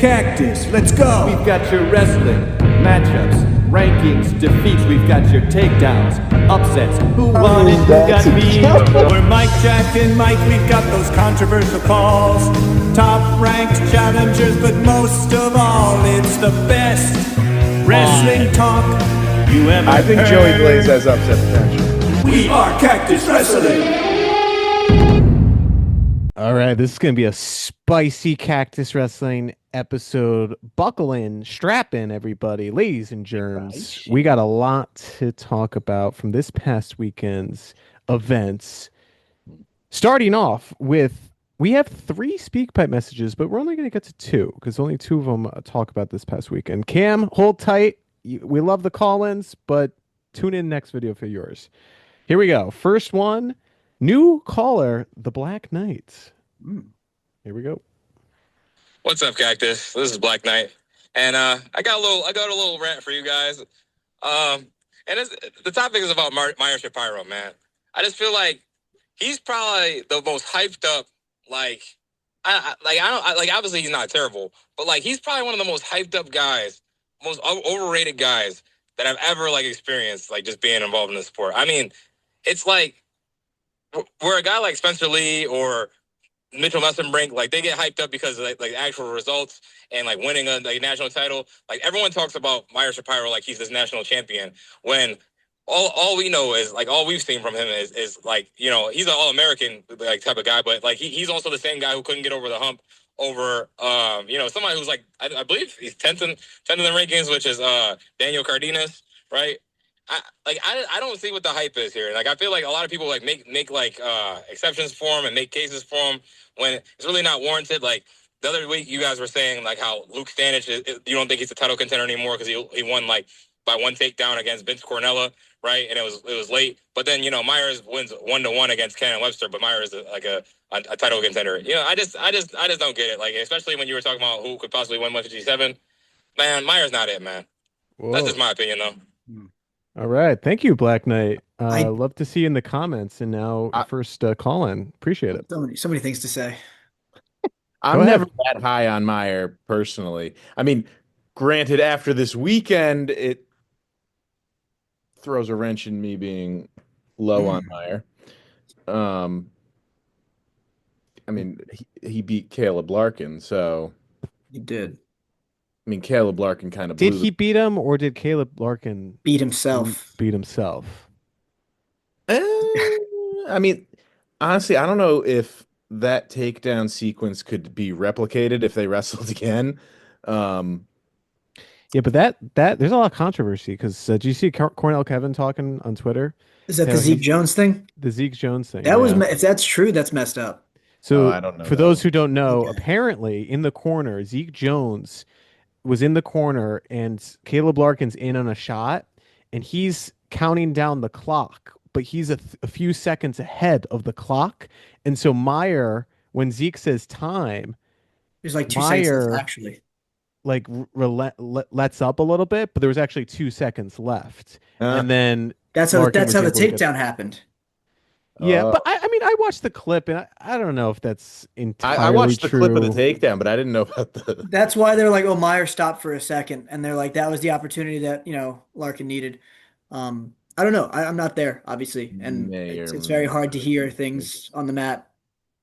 Cactus. Let's go. We've got your wrestling, matchups, rankings, defeats. We've got your takedowns, upsets. Who won it? Who got beat? We're Mike, Jack, and Mike. We've got those controversial calls. Top ranked challengers, but most of all, it's the best wrestling talk you ever I think heard. Joey Blaze has upset potential. We are Cactus Wrestling. All right, this is going to be a spicy Cactus Wrestling episode. Buckle in, strap in, everybody. Ladies and germs, we got a lot to talk about from this past weekend's events. Starting off with, we have 3 SpeakPipe messages, but we're only going to get to 2 because only 2 of them talk about this past weekend. Cam, hold tight. We love the call-ins, but tune in next video for yours. Here we go. First one. New caller, the Black Knight. Here we go. What's up, Cactus? This is Black Knight, and I got a little rant for you guys. And the topic is about Meyer Shapiro, man. I just feel like he's probably the most hyped up. Obviously he's not terrible, but like he's probably one of the most hyped up guys, most overrated guys that I've ever experienced. Like just being involved in the sport. I mean, it's like. Where a guy like Spencer Lee or Mitchell Messenbrink, they get hyped up because of actual results and winning a national title. Everyone talks about Meyer Shapiro like he's this national champion. When all we know is all we've seen from him is he's an All-American type of guy, but he's also the same guy who couldn't get over the hump over somebody who's I believe he's 10th in the rankings, which is Daniel Cardenas, right? I don't see what the hype is here. I feel like a lot of people make exceptions for him and make cases for him when it's really not warranted. The other week you guys were saying how Luke Stanich you don't think he's a title contender anymore because he won by one takedown against Vince Cornella, right? And it was late. But then Myers wins 1-1 against Cannon Webster, but Myers is a title contender. I just don't get it. Especially when you were talking about who could possibly win 157. Man, Myers not it, man. Whoa. That's just my opinion though. All right. Thank you, Black Knight. Love to see you in the comments. And now first call in. Appreciate it. So many things to say. I'm never that high on Meyer personally. I mean, granted, after this weekend, it throws a wrench in me being low on Meyer. I mean, he beat Caleb Larkin, so He did. I mean, Caleb Larkin kind of did he beat him, or did Caleb Larkin beat himself? I mean, honestly, I don't know if that takedown sequence could be replicated if they wrestled again. Yeah, but that there's a lot of controversy because did you see Cornell Kevin talking on Twitter? Is that the Zeke Jones thing? The Zeke Jones thing. That was if that's true, that's messed up. So I don't know for those who don't know, apparently in the corner, Zeke Jones was in the corner and Caleb Larkin's in on a shot and he's counting down the clock, but he's a few seconds ahead of the clock. And so Meyer, when Zeke says time, there's 2 seconds actually. Lets up a little bit, but there was actually 2 seconds left. And then that's how the takedown happened. Yeah, but I mean, I watched the clip, and I don't know if that's entirely true. I watched the clip of the takedown, but I didn't know about the... That's why they're like, oh, Meyer stopped for a second, and they're like, that was the opportunity that, Larkin needed. I don't know. I'm not there, obviously, and it's very hard to hear things on the mat.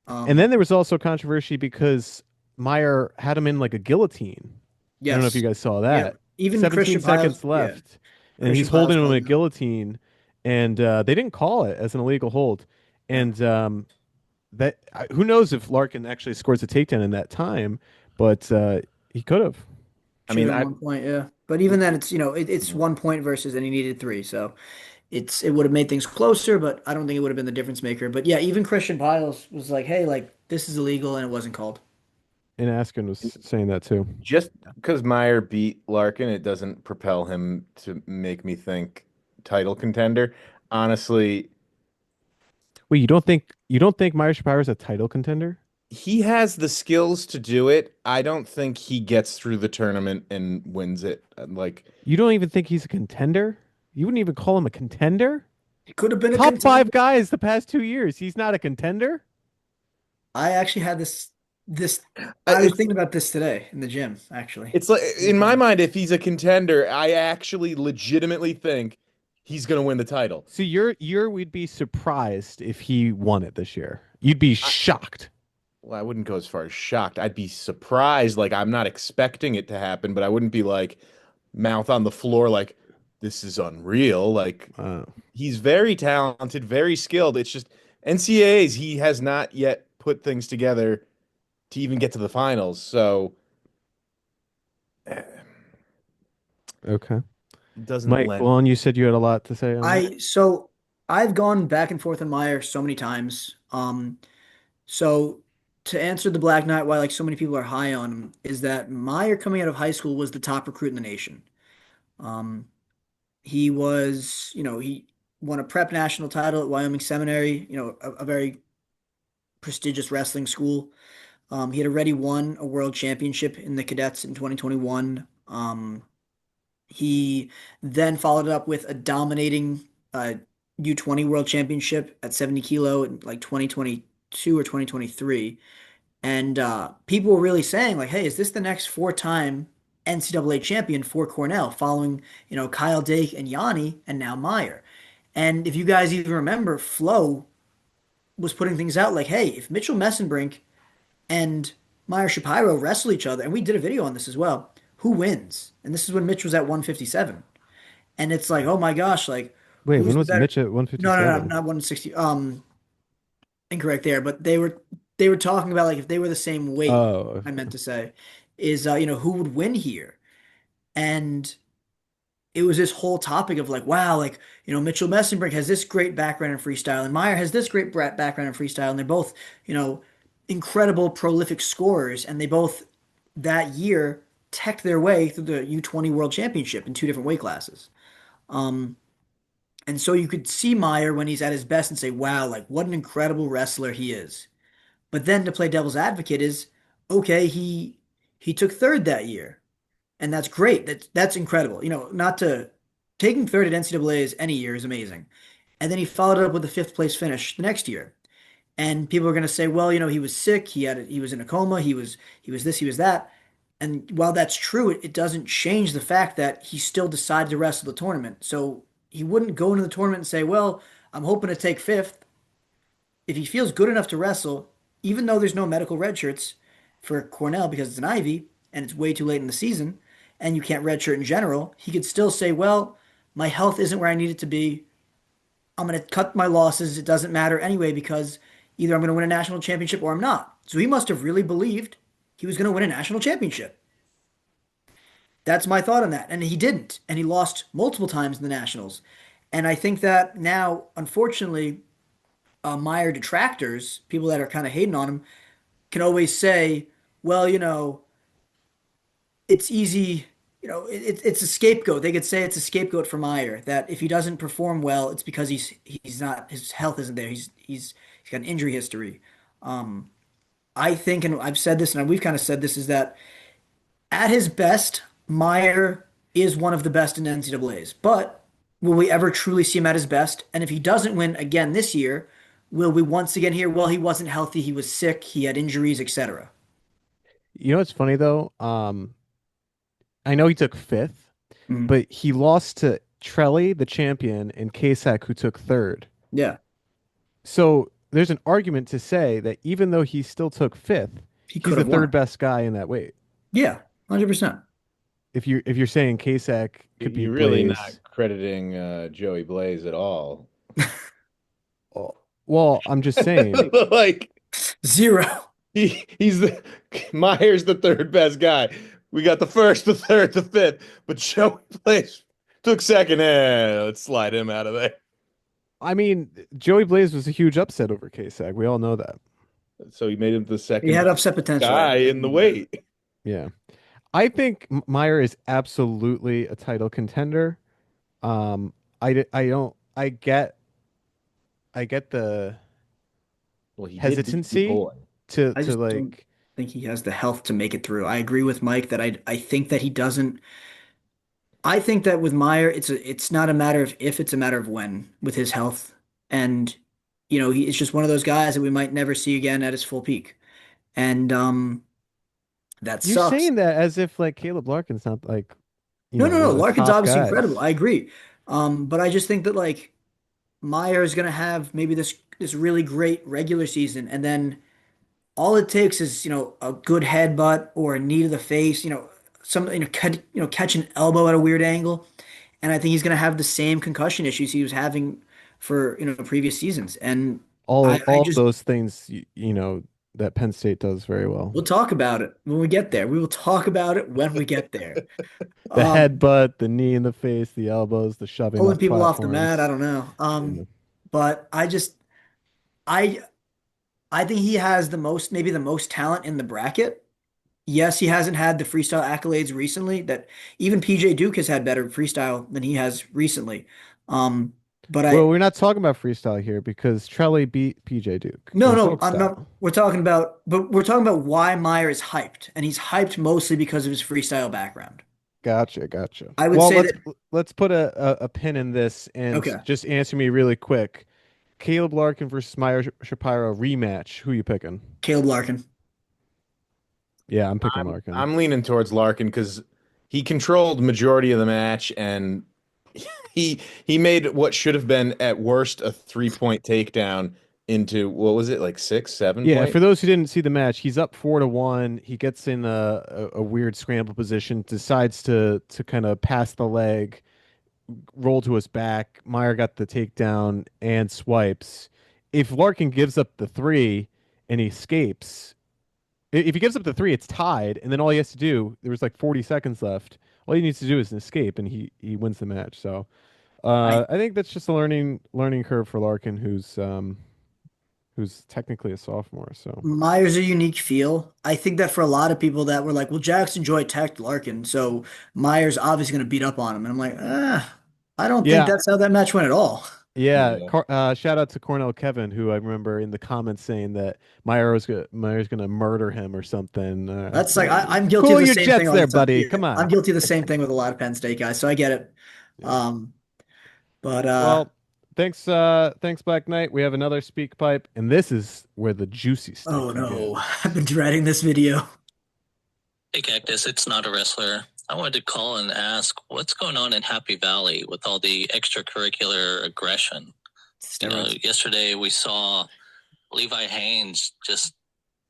And then there was also controversy because Meyer had him in a guillotine. Yes. I don't know if you guys saw that. Yeah. Even 17 seconds left, and he's holding him in a guillotine. And they didn't call it as an illegal hold. And that who knows if Larkin actually scores a takedown in that time, but he could have. I mean, at 1 point, yeah. But even then, it's it's 1 point versus, and he needed 3, so it would have made things closer. But I don't think it would have been the difference maker. But yeah, even Christian Piles was like, "Hey, this is illegal," and it wasn't called. And Askin was saying that too. Just because Meyer beat Larkin, it doesn't propel him to make me think title contender. Honestly, wait, you don't think Meyer Shapiro is a title contender? He has the skills to do it. I don't think he gets through the tournament and wins it. You don't even think he's a contender? You wouldn't even call him a contender? He could have been top 5 guys the past 2 years. He's not a contender? I actually had this This I was It's thinking about this today in the gym, actually. it's like Really in my funny. mind, if he's a contender, I actually legitimately think he's gonna win the title. So we'd be surprised if he won it this year. You'd be I, shocked. well, I wouldn't go as far as shocked. I'd be surprised, like I'm not expecting it to happen, but I wouldn't be like mouth on the floor, like this is unreal. Like Uh, he's very talented, very skilled. It's just NCAAs, he has not yet put things together to even get to the finals. So okay. it doesn't Mike, lend. well, you said you had a lot to say on that. So I've gone back and forth on Meyer so many times. So to answer the Black Knight, why like so many people are high on him, is that Meyer coming out of high school was the top recruit in the nation. Um, he was, he won a prep national title at Wyoming Seminary, a very prestigious wrestling school. He had already won a world championship in the cadets in 2021. He then followed it up with a dominating U20 world championship at 70 kilo in like 2022 or 2023. And people were really saying, like, hey, is this the next four-time NCAA champion for Cornell following, Kyle Dake and Yanni and now Meyer? And if you guys even remember, Flo was putting things out like, hey, if Mitchell Messenbrink and Meyer Shapiro wrestle each other, and we did a video on this as well, who wins? And this is when Mitch was at 157. And it's like, oh my gosh, like, Wait, who's when the was better? Mitch at No, 157? not 160. Incorrect there, but they were talking about like if they were the same weight, Oh, I meant to say, is who would win here? And it was this whole topic of like, wow, like, Mitchell Messenbrink has this great background in freestyle, and Meyer has this great background in freestyle, and they're both, incredible, prolific scorers, and they both that year teched their way through the U20 World Championship in two different weight classes. Um, and so you could see Meyer when he's at his best and say, wow, like what an incredible wrestler he is. But then to play devil's advocate is, okay, he took third that year, and that's great. That's incredible. Not to taking third at NCAA's any year is amazing. And then he followed it up with a fifth place finish the next year. And people are going to say, well, he was sick, he was in a coma, he was this, he was that. And while that's true, it doesn't change the fact that he still decided to wrestle the tournament. So he wouldn't go into the tournament and say, well, I'm hoping to take fifth. If he feels good enough to wrestle, even though there's no medical red shirts for Cornell because it's an Ivy and it's way too late in the season, and you can't redshirt in general, he could still say, well, my health isn't where I need it to be. I'm going to cut my losses. It doesn't matter anyway because either I'm going to win a national championship or I'm not. So he must have really believed he was going to win a national championship. That's my thought on that. And he didn't. And he lost multiple times in the nationals. And I think that now, unfortunately, Meyer detractors, people that are kind of hating on him, can always say, well, it's easy. It's a scapegoat. They could say it's a scapegoat for Meyer that if he doesn't perform well, it's because he's not his health isn't there. He's got an injury history. Um, I think, and I've said this, and we've kind of said this, is that at his best, Meyer is one of the best in NCAA's. But will we ever truly see him at his best? And if he doesn't win again this year, will we once again hear, well, he wasn't healthy, he was sick, he had injuries, etc. you know what's funny though? I know he took fifth, Mhm. but he lost to Trelly, the champion, and Kasek, who took third. Yeah, So there's an argument to say that even though he still took fifth, he he's could the have third won. best guy in that weight. Yeah, 100%. If you're saying Kasek could beat You're really not Blaze, crediting Joey Blaze at all. oh, well, I'm just saying. Like Zero. he's the Meyer's the third best guy. We got the first, the third, the fifth, but Joey Blaze took second. Let's slide him out of there. I mean, Joey Blaze was a huge upset over Kasek. We all know that. So he made him the He second had upset potential. guy in the weight. Yeah. I think Meyer is absolutely a title contender. I don't I get the Well, he did beat your hesitancy boy. I to just don't like think he has the health to make it through. I agree with Mike that I think that he doesn't. I think that with Meyer, it's not a matter of if, it's a matter of when with his health. And it's just one of those guys that we might never see again at his full peak. and that You're sucks. saying that as if like Caleb Larkin's not like, No, no, one no. of the Larkin's top obviously incredible. guys. I agree. But I just think that like Meyer is gonna have maybe this really great regular season, and then all it takes is, a good headbutt or a knee to the face, some, catch an elbow at a weird angle. And I think he's going to have the same concussion issues he was having for, previous seasons. And I All of just, those things, that Penn State does very well. we'll talk about it when we get there. We will talk about it when we get there. The Um, headbutt, the knee in the face, the elbows, the shoving Pulling off people off the mat, I platforms. don't know. Yeah. But I, I think he has maybe the most talent in the bracket. Yes, he hasn't had the freestyle accolades recently that even PJ Duke has had better freestyle than he has recently. Um, but Well, we're not talking about freestyle here because Trelly beat PJ Duke no, in no, folk I'm not. style. We're talking about why Meyer is hyped, and he's hyped mostly because of his freestyle background. Gotcha, gotcha. I would Well, say let's that, let's put a pin in this and okay, just answer me really quick. Caleb Larkin versus Meyer Shapiro rematch. Who you picking? Caleb Larkin. Yeah, I'm picking I'm Larkin. I'm leaning towards Larkin because he controlled majority of the match and he made what should have been at worst a 3 point takedown into what was it like six, seven Yeah, point? for those who didn't see the match, he's up 4-1. He gets in a weird scramble position, decides to kind of pass the leg, roll to his back. Meyer got the takedown and swipes. If Larkin gives up the three and he escapes, if he gives up the three, it's tied, and then all he has to do, there was like 40 seconds left. All he needs to do is an escape, and he wins the match. So I I think that's just a learning curve for Larkin, who's technically a sophomore. So Meyer's a unique feel. I think that for a lot of people that were like, well, Jackson Joy attacked Larkin, so Meyer's obviously going to beat up on him. And I'm like, I don't think yeah, that's how that match went at all. yeah. Yeah. Shout out to Cornell Kevin, who I remember in the comments saying that Meyer's gonna murder him or something. That's like I'm guilty of Cool the your same thing jets all the there, time. buddy. Yeah, Come I'm on. guilty of the same thing with a lot of Penn State guys, so I get it. Yeah. Um, but Well, thanks, Black Knight. We have another speak pipe, and this is where the juicy oh stuff no, begins. I've been dreading this video. Hey, Cactus, it's not a wrestler. I wanted to call and ask what's going on in Happy Valley with all the extracurricular aggression. Steroids. Yesterday we saw Levi Haynes just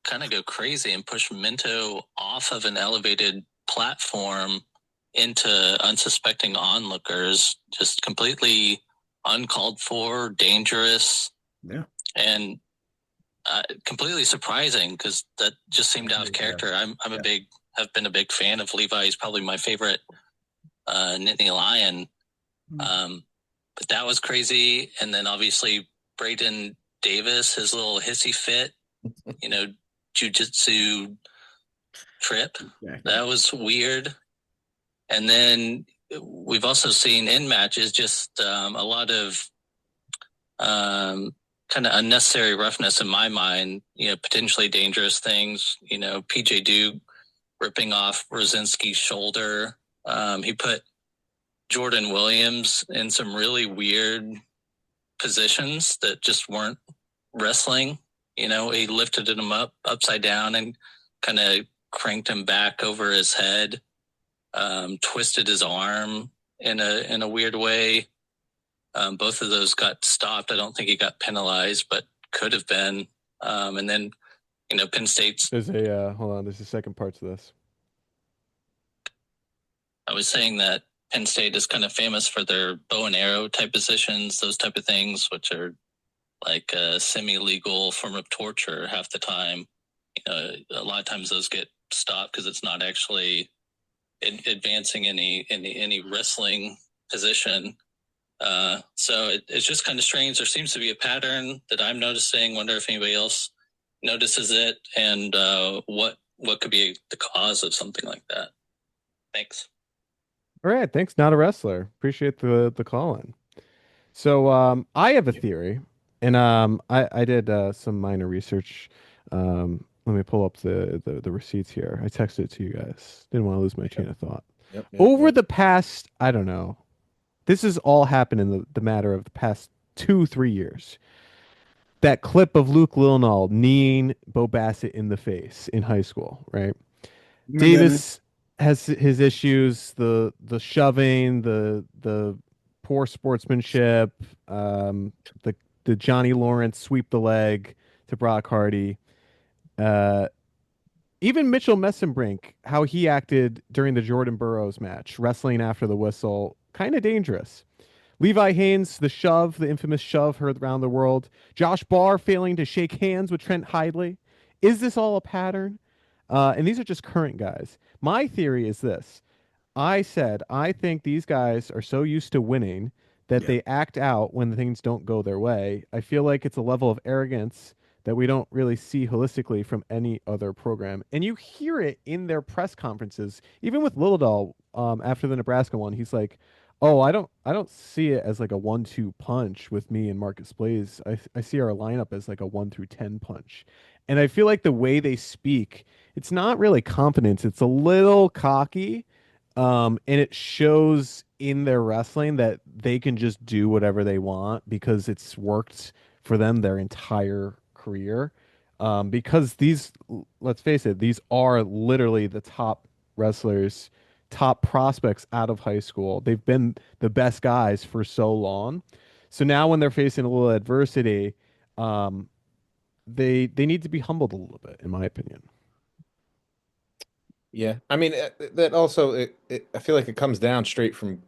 kind of go crazy and push Minto off of an elevated platform into unsuspecting onlookers, just completely uncalled for, dangerous, Yeah. and completely surprising because that just seemed out of character. Have been a big fan of Levi. He's probably my favorite Nittany Lion. But that was crazy. And then obviously Braden Davis, his little hissy fit, jujitsu trip. That was weird. And then we've also seen in matches just a lot of kind of unnecessary roughness in my mind, potentially dangerous things, PJ Duke ripping off Rosinski's shoulder. He put Jordan Williams in some really weird positions that just weren't wrestling. He lifted him up upside down and kind of cranked him back over his head, twisted his arm in a weird way. Both of those got stopped. I don't think he got penalized, but could have been. And then, Penn State's. There's a hold on. There's a second part to this. I was saying that Penn State is kind of famous for their bow and arrow type positions, those type of things, which are like a semi-legal form of torture half the time. A lot of times those get stopped because it's not actually advancing any wrestling position. So it's just kind of strange. There seems to be a pattern that I'm noticing. Wonder if anybody else notices it, and what could be the cause of something like that. Thanks. All right, thanks. Not a wrestler. Appreciate the call in. So I have a theory, and I did some minor research. Let me pull up the receipts here. I texted it to you guys. Didn't want to lose my chain of thought. Over the past, I don't know, this has all happened in the matter of the past 2-3 years. that clip of Luke Lilnall kneeing Bo Bassett in the face in high school, right? Remember that? Davis has his issues, the shoving, the poor sportsmanship, the Johnny Lawrence sweep the leg to Brock Hardy. Uh, Even Mitchell Messenbrink, how he acted during the Jordan Burroughs match, wrestling after the whistle, kind of dangerous. Levi Haynes, the shove, the infamous shove heard around the world. Josh Barr failing to shake hands with Trent Hidley. Is this all a pattern? And these are just current guys. My theory is this. I said, I think these guys are so used to winning that Yeah. they act out when things don't go their way. I feel like it's a level of arrogance that we don't really see holistically from any other program. And you hear it in their press conferences, even with Lillidahl after the Nebraska one. He's like, "Oh, I don't see it as like a 1-2 punch with me and Marcus Blaze. I see our lineup as like a 1 through 10 punch." And I feel like the way they speak, it's not really confidence. It's a little cocky, and it shows in their wrestling that they can just do whatever they want because it's worked for them their entire career. Because these, let's face it, these are literally the top wrestlers, top prospects out of high school. They've been the best guys for so long. So now when they're facing a little adversity, they need to be humbled a little bit, in my opinion. Yeah, I mean that also I feel like it comes down straight from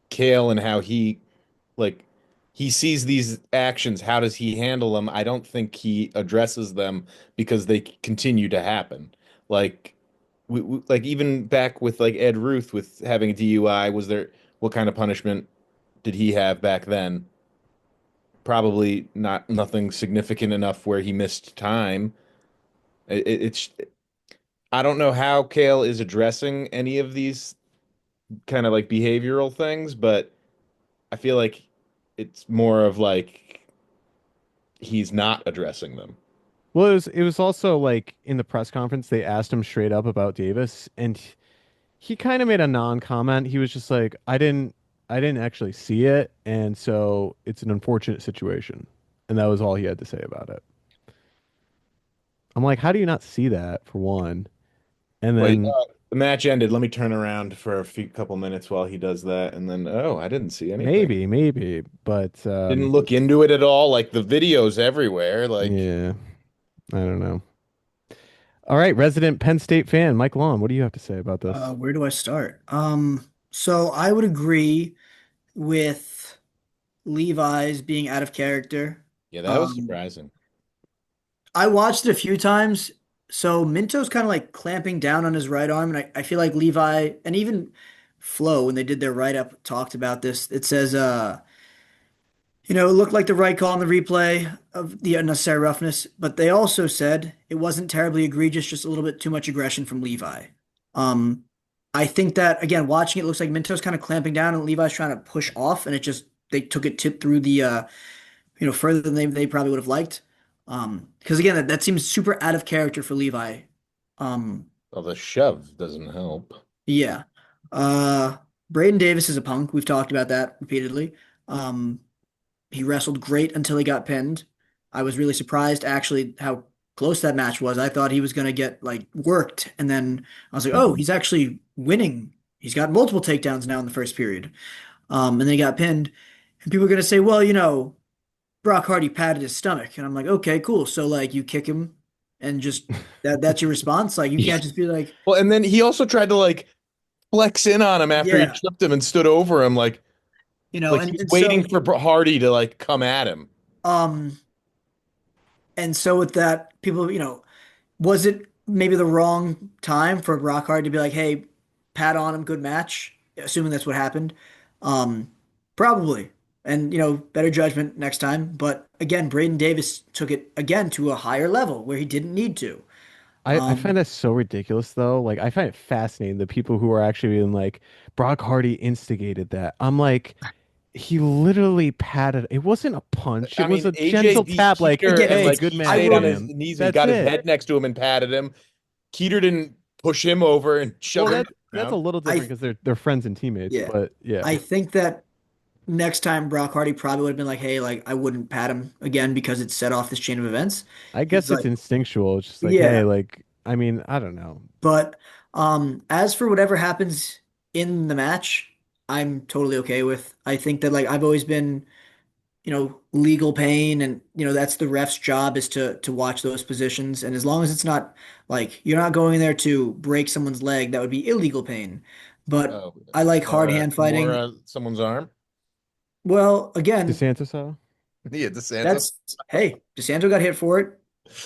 Kale and how he like he sees these actions. How does he handle them? I don't think he addresses them because they continue to happen. Like like even back with like Ed Ruth with having a DUI, was there what kind of punishment did he have back then? Probably not nothing significant enough where he missed time. It's I don't know how Kale is addressing any of these kind of like behavioral things, but I feel like it's more of like he's not addressing them. Well, it was also like in the press conference they asked him straight up about Davis, and he kind of made a non-comment. He was just like, I didn't actually see it, and so it's an unfortunate situation." And that was all he had to say about it. I'm like, how do you not see that for one? And Wait, then the match ended. Let me turn around for a few couple minutes while he does that, and then oh, I didn't see anything. maybe, but Didn't look into it at all. Like the videos everywhere. Like yeah, I don't know. All right, resident Penn State fan, Mike Long, what do you have to say about this? Where do I start? So I would agree with Levi's being out of character. yeah, that was Um, surprising. I watched it a few times. So Minto's kind of like clamping down on his right arm, and I feel like Levi and even Flo, when they did their write-up, talked about this. It says, it looked like the right call on the replay of the unnecessary roughness, but they also said it wasn't terribly egregious, just a little bit too much aggression from Levi. Um, I think that again, watching it looks like Minto's kind of clamping down and Levi's trying to push off, and it just they took it tip through the further than they probably would have liked. Because again, that seems super out of character for Levi. Um, Well, the shove doesn't help. yeah. Uh, Braden Davis is a punk. We've talked about that repeatedly. Um, he wrestled great until he got pinned. I was really surprised actually how close that match was. I thought he was gonna get like worked, and then I was like, oh, he's actually winning. He's got multiple takedowns now in the first period. And then he got pinned. And people are gonna say, well, Brock Hardy patted his stomach, and I'm like, okay, cool. So like you kick him and just that's your response. Like you Yeah. can't just be like, Well, and then he also tried to like flex in on him after he yeah, tripped him and stood over him, like and he's waiting for Hardy to like come at him. um and so with that, people, was it maybe the wrong time for Brock Hardy to be like, hey, pat on him, good match, assuming that's what happened? Um, Probably. And, better judgment next time. But again, Braden Davis took it again to a higher level where he didn't need to. I find that so ridiculous though. Like I find it fascinating the people who are actually being like Brock Hardy instigated that. I'm like, he literally patted. It wasn't a punch. I It was mean, a AJ gentle beat tap. Like, Keeter Again, and hey, like good he match, I stayed on will, his man. knees and he That's got his it. head next to him and patted him. Keeter didn't push him over and shove Well, him that's a around. little different I, because they're friends and teammates. yeah, But yeah, I think that next time Brock Hardy probably would have been like, hey, like I wouldn't pat him again because it set off this chain of events. I He's guess it's like, instinctual. It's just like, hey, yeah. like, I mean, I don't know. But as for whatever happens in the match, I'm totally okay with. I think that like I've always been, legal pain and that's the ref's job is to watch those positions. And as long as it's not like you're not going there to break someone's leg, that would be illegal pain. But Oh, I like hard Kimura, hand fighting. Kimura, someone's arm. Well, again, DeSantis, how? Yeah, DeSantis. that's hey, DeSanto got hit for it.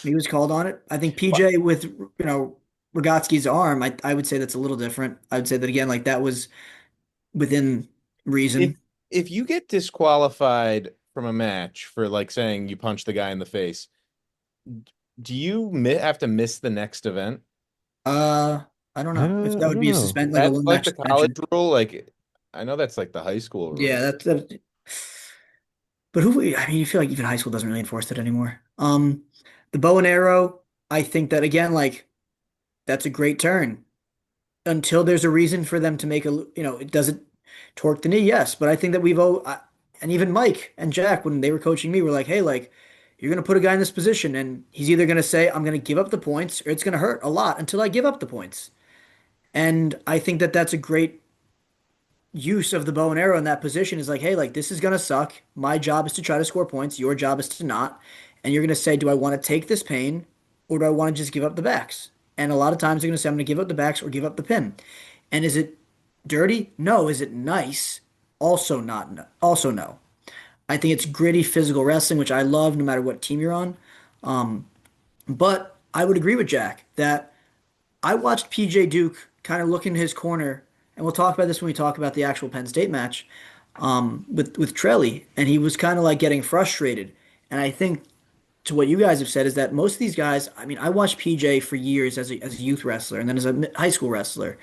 He was called on it. I think What? PJ with Rogotsky's arm, I would say that's a little different. I would say that again, like that was within If reason. if you get disqualified from a match for like saying you punched the guy in the face, do you have to miss the next event? Uh, I don't know if that I would don't be a know. suspend like a That's one like match the college suspension. rule. Like I know that's like the high school Yeah, rule. that. But I mean, you feel like even high school doesn't really enforce that anymore. The bow and arrow, I think that again, like that's a great turn until there's a reason for them to make it doesn't torque the knee, yes. But I think that and even Mike and Jack, when they were coaching me, were like, hey, like, you're going to put a guy in this position, and he's either going to say, I'm going to give up the points, or it's going to hurt a lot until I give up the points. And I think that that's a great use of the bow and arrow in that position is like, hey, like, this is going to suck. My job is to try to score points. Your job is to not. And you're going to say, do I want to take this pain, or do I want to just give up the backs? And a lot of times they're going to say, I'm going to give up the backs or give up the pin. And is it dirty? No. Is it nice? Also not. No. Also no. I think it's gritty physical wrestling, which I love no matter what team you're on. But I would agree with Jack that I watched PJ Duke kind of look in his corner, and we'll talk about this when we talk about the actual Penn State match with Trelly, and he was kind of like getting frustrated. And I think to what you guys have said is that most of these guys, I mean, I watched PJ for years as a youth wrestler and then as a high school wrestler,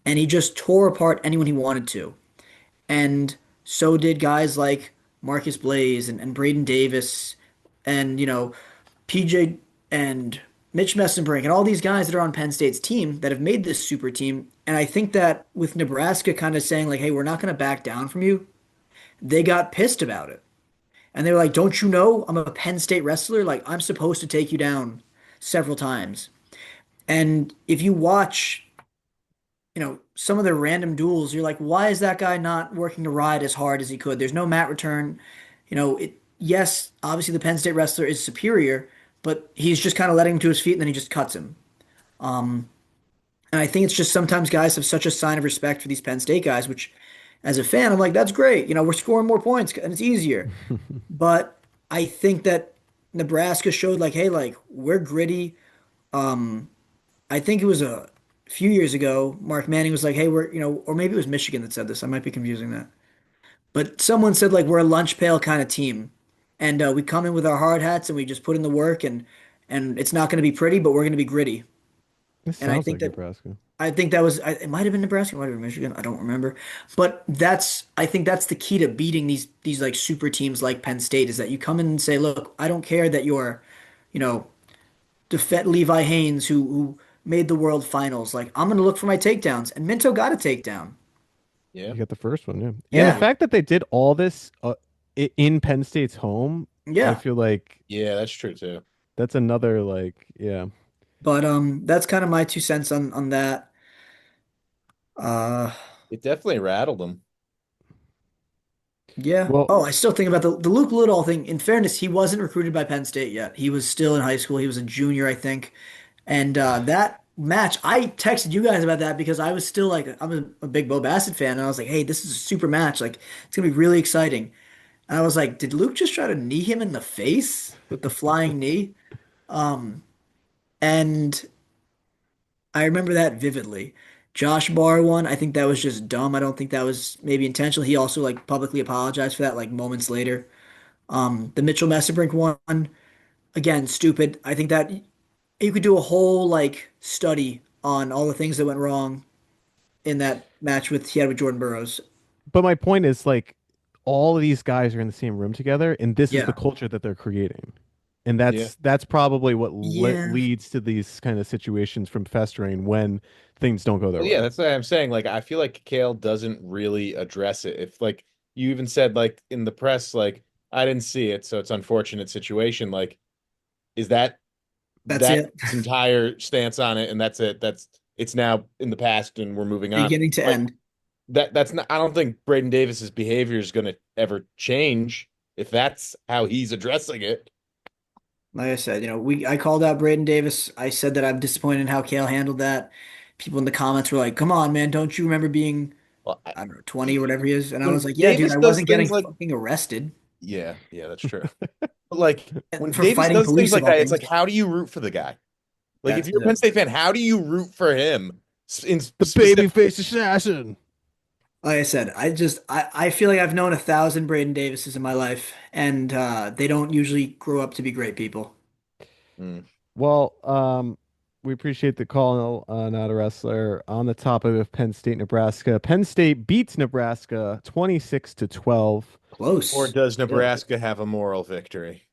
and he just tore apart anyone he wanted to. And so did guys like Marcus Blaze and Braden Davis and, PJ and Mitch Messenbrink and all these guys that are on Penn State's team that have made this super team. And I think that with Nebraska kind of saying, like, hey, we're not going to back down from you, they got pissed about it. And they were like, don't you know I'm a Penn State wrestler? Like, I'm supposed to take you down several times. And if you watch some of the random duels, you're like, why is that guy not working to ride as hard as he could? There's no mat return. Yes, obviously the Penn State wrestler is superior, but he's just kind of letting him to his feet and then he just cuts him. And I think it's just sometimes guys have such a sign of respect for these Penn State guys, which as a fan, I'm like, that's great. We're scoring more points and it's easier. But I think that Nebraska showed like, hey, like we're gritty. I think it was a few years ago, Mark Manning was like, hey, or maybe it was Michigan that said this. I might be confusing that. But someone said, like, we're a lunch pail kind of team. And we come in with our hard hats and we just put in the work and it's not going to be pretty, but we're going to be gritty. This And sounds like Nebraska. I think that was, it might have been Nebraska, it might have been Michigan. I don't remember. But I think that's the key to beating these like super teams like Penn State is that you come in and say, look, I don't care that you're, you know, defend Levi Haynes who made the world finals. Like I'm gonna look for my takedowns, and Minto got a takedown. Yeah. You got the first one, yeah. And the Yeah, fact that they did all this in Penn State's home, I yeah. feel like Yeah, that's true too. that's another like, yeah. But that's kind of my 2 cents on that. Uh, It definitely rattled them. yeah. Well, Oh, I still think about the Luke Liddell thing. In fairness, he wasn't recruited by Penn State yet. He was still in high school. He was a junior, I think. And that match, I texted you guys about that because I was still like, I'm a big Bo Bassett fan, and I was like, hey, this is a super match. Like, it's gonna be really exciting. And I was like, did Luke just try to knee him in the face with the flying knee? And I remember that vividly. Josh Barr one, I think that was just dumb. I don't think that was maybe intentional. He also like publicly apologized for that like moments later. The Mitchell Messerbrink one, again, stupid. I think that you could do a whole like study on all the things that went wrong in that match he had with Jordan Burroughs. but my point is like all of these guys are in the same room together, and this is the Yeah. culture that they're creating. And Yeah. that's probably what Yeah. leads to these kind of situations from festering when things don't go their Well, yeah, way. that's what I'm saying. Like, I feel like Kale doesn't really address it. If like you even said like in the press, like I didn't see it, so it's unfortunate situation. Like, is that That's it. his entire stance on it, and that's it? That's it's now in the past, and we're moving on. Beginning to Like end. that's not. I don't think Braden Davis's behavior is going to ever change if that's how he's addressing it. Like I said, I called out Braden Davis. I said that I'm disappointed in how Kale handled that. People in the comments were like, "Come on, man, don't you remember being, Well, I don't know, 20 or whatever he is?" And I was when like, "Yeah, dude, Davis I does wasn't getting things like fucking arrested yeah, that's true. But like when for Davis fighting does things police of like all that, it's things." like, how do you root for the guy? Like if That's you're a Penn it. State fan, how do you root for him in The specific? babyface assassin. Like I said, I feel like I've known 1,000 Braden Davises in my life, and they don't usually grow up to be great people. Mm. Well, we appreciate the call, not a wrestler. On the topic of Penn State, Nebraska. Penn State beats Nebraska 26-12. Or Close. does Still. Nebraska have a moral victory?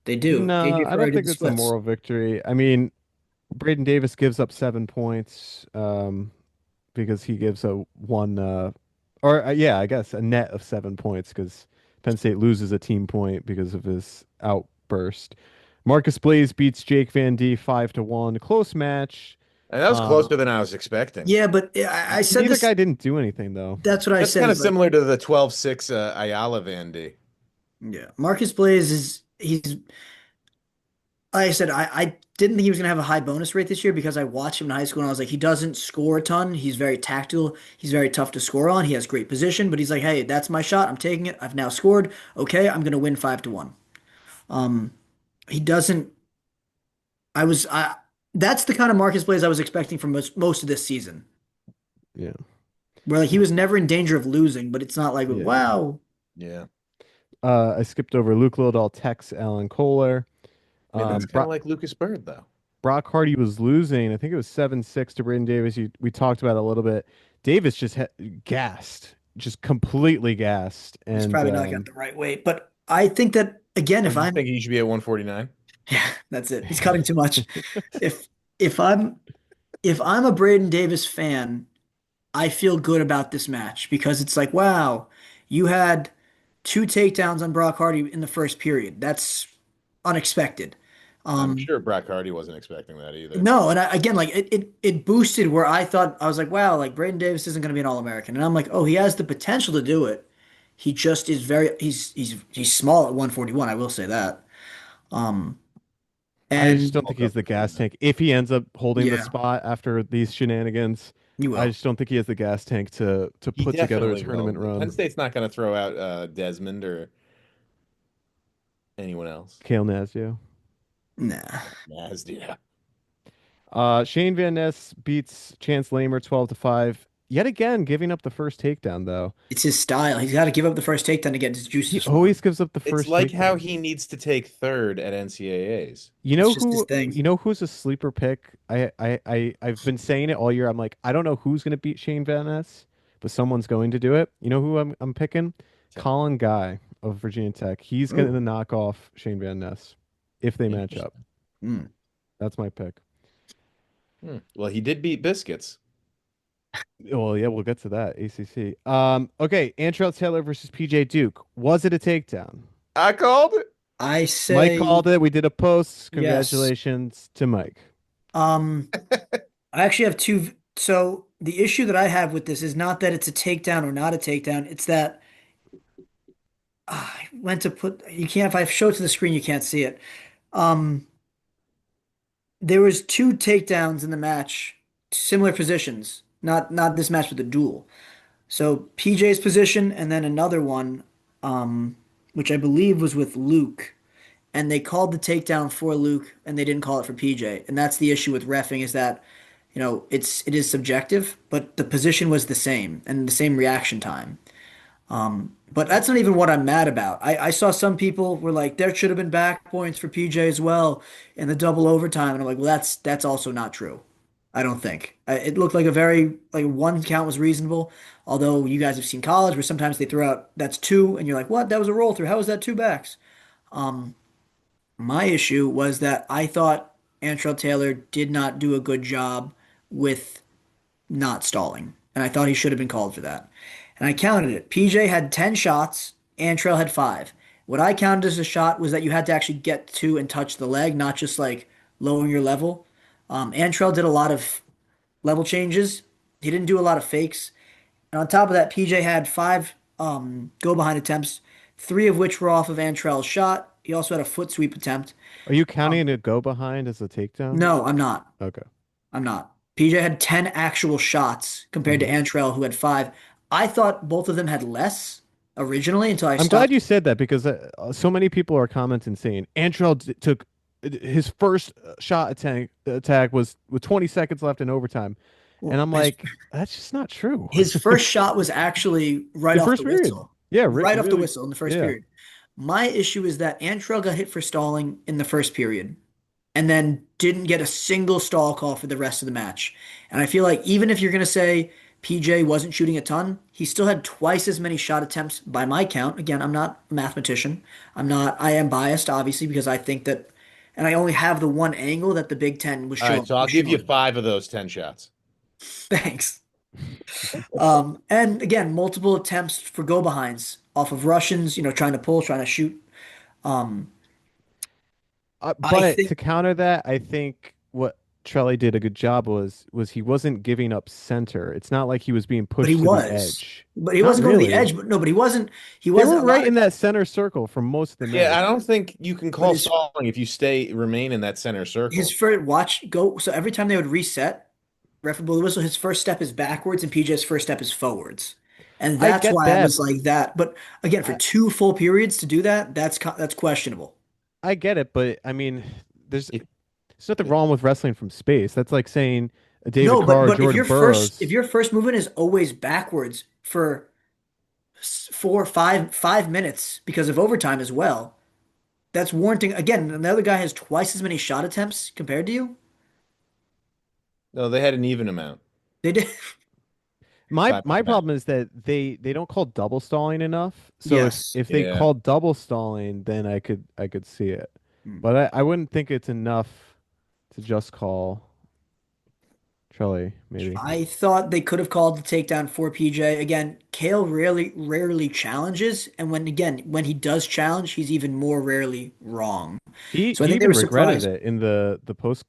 They do. No, JJ I Ferrari don't did think the it's a splits. moral victory. I mean, Braden Davis gives up 7 points, because he gives a one, or yeah, I guess a net of 7 points because Penn State loses a team point because of his outburst. Marcus Blaze beats Jake Van D 5-1. Close match. And that was Um, closer than I was expecting. Yeah, but I said Neither this. guy didn't do anything though. That's what I That's said. kind of Is like, similar to the 12-6 Ayala Vandy. yeah, Marcus Blaze he's. Like I said, I didn't think he was gonna have a high bonus rate this year because I watched him in high school and I was like, he doesn't score a ton. He's very tactical. He's very tough to score on. He has great position, but he's like, hey, that's my shot. I'm taking it. I've now scored. Okay, I'm gonna win 5-1. Um, he doesn't. I was. That's the kind of Marcus Blaze I was expecting from most of this season. Yeah. Where like he was never in danger of losing, but it's not like Yeah. wow. Yeah. I skipped over Luke Liddell, Tex Allen Kohler. I mean, that's kind of Brock, like Lucas Bird, though. Brock Hardy was losing. I think it was 7-6 to Braden Davis. We talked about it a little bit. Davis just gassed, just completely gassed. He's And probably not got the right weight. But I think that again, Oh, if you I'm think he should be at 149? yeah, that's it. He's cutting too much. If if I'm if I'm a Braden Davis fan, I feel good about this match because it's like, wow, you had two takedowns on Brock Hardy in the first period. That's unexpected. I'm Um, sure Brock Hardy wasn't expecting that either. no, and again, like it boosted where I thought I was like, wow, like Braden Davis isn't going to be an All-American, and I'm like, oh, he has the potential to do it. He just is very he's small at 141. I will say that. Um, I just and don't think Bulk he's up the for sure, gas though. tank. If he ends up holding the yeah, spot after these shenanigans, you I will. just don't think he has the gas tank to He put together a definitely tournament will. Penn run. State's not going to throw out Desmond or anyone else. Kale Nasio. Nah, Nasty. Yeah. Shane Van Ness beats Chance Lamer 12-5. Yet again, giving up the first takedown though. it's his style. He's got to give up the first takedown to get his He juices flowing. always gives up the It's first like how takedown. he needs to take third at NCAAs. It's just his thing. You know who's a sleeper pick? I've been saying it all year. I'm like, I don't know who's gonna beat Shane Van Ness, but someone's going to do it. You know who I'm picking? Colin Guy of Virginia Tech. He's Ooh, gonna knock off Shane Van Ness if they match up. Interesting. mm. That's my pick. Well, he did beat Biscuits. Well, yeah, we'll get to that. ACC. Okay, Antrell Taylor versus PJ Duke. Was it a takedown? I called it. I Mike say called it. We did a post. yes. Congratulations to Mike. Um, I actually have two. So the issue that I have with this is not that it's a takedown or not a takedown. It's that I went to put you can't if I show it to the screen you can't see it. Um, there was two takedowns in the match, similar positions. Not this match, but the duel. So PJ's position and then another one, which I believe was with Luke, and they called the takedown for Luke and they didn't call it for PJ. And that's the issue with reffing is that, it is subjective, but the position was the same and the same reaction time. But that's not even what I'm mad about. I saw some people were like, there should have been back points for PJ as well in the double overtime. And I'm like, well, that's also not true. I don't think. It looked like a very, like one count was reasonable. Although you guys have seen college where sometimes they throw out, that's two, and you're like, what? That was a roll through. How was that two backs? My issue was that I thought Antrell Taylor did not do a good job with not stalling. And I thought he should have been called for that. And I counted it. PJ had 10 shots, Antrell had 5. What I counted as a shot was that you had to actually get to and touch the leg, not just like lowering your level. Antrell did a lot of level changes. He didn't do a lot of fakes. And on top of that, PJ had 5 go behind attempts, 3 of which were off of Antrell's shot. He also had a foot sweep attempt. Are you counting a go behind as a takedown? No, I'm not. Okay. I'm not. PJ had 10 actual shots compared to Antrell, who had 5. I thought both of them had less originally until I I'm glad stopped. you said that because so many people are commenting saying Antrell took his first shot attack was with 20 seconds left in overtime. And Well, I'm like, that's just not true. his first shot was actually right The off first the period. whistle. Yeah, Right off the really. whistle in the first Yeah. period. My issue is that Antrell got hit for stalling in the first period and then didn't get a single stall call for the rest of the match. And I feel like even if you're going to say PJ wasn't shooting a ton, he still had twice as many shot attempts by my count. Again, I'm not a mathematician. I am biased, obviously, because I think that, and I only have the one angle that the Big Ten was All right, showing. so I'll Was give you showing. 5 of those 10 shots. Thanks. And again, multiple attempts for go behinds off of Russians, trying to pull, trying to shoot. Um, I But to think, counter that, I think what Trelly did a good job was he wasn't giving up center. It's not like he was being but he pushed to the was, edge. but he Not wasn't going to the really. edge. But no, but he wasn't. He They were wasn't a right lot in of. that center circle for most of the Yeah, I match. don't think you can But call stalling if you remain in that center his circle. first watch go. So every time they would reset, ref would blow the whistle. His first step is backwards, and PJ's first step is forwards, and I that's get why I that. was like that. But again, for I, 2 full periods to do that, that's questionable. I get it, but I mean, there's It, there's nothing wrong with wrestling from space. That's like saying David No, Carr or but if Jordan your first if Burroughs. your first movement is always backwards for 5 minutes because of overtime as well, that's warranting. Again, another guy has twice as many shot attempts compared to you. no, they had an even amount They did. My by my my math. problem is that they don't call double stalling enough. So Yes. if they Yeah. called double stalling, then I could see it. Hmm. But I wouldn't think it's enough to just call Trelly, maybe. I thought they could have called the takedown for PJ. Again, Kale rarely challenges, and when he does challenge, he's even more rarely wrong. He So I he think they even were regretted surprised. it in the post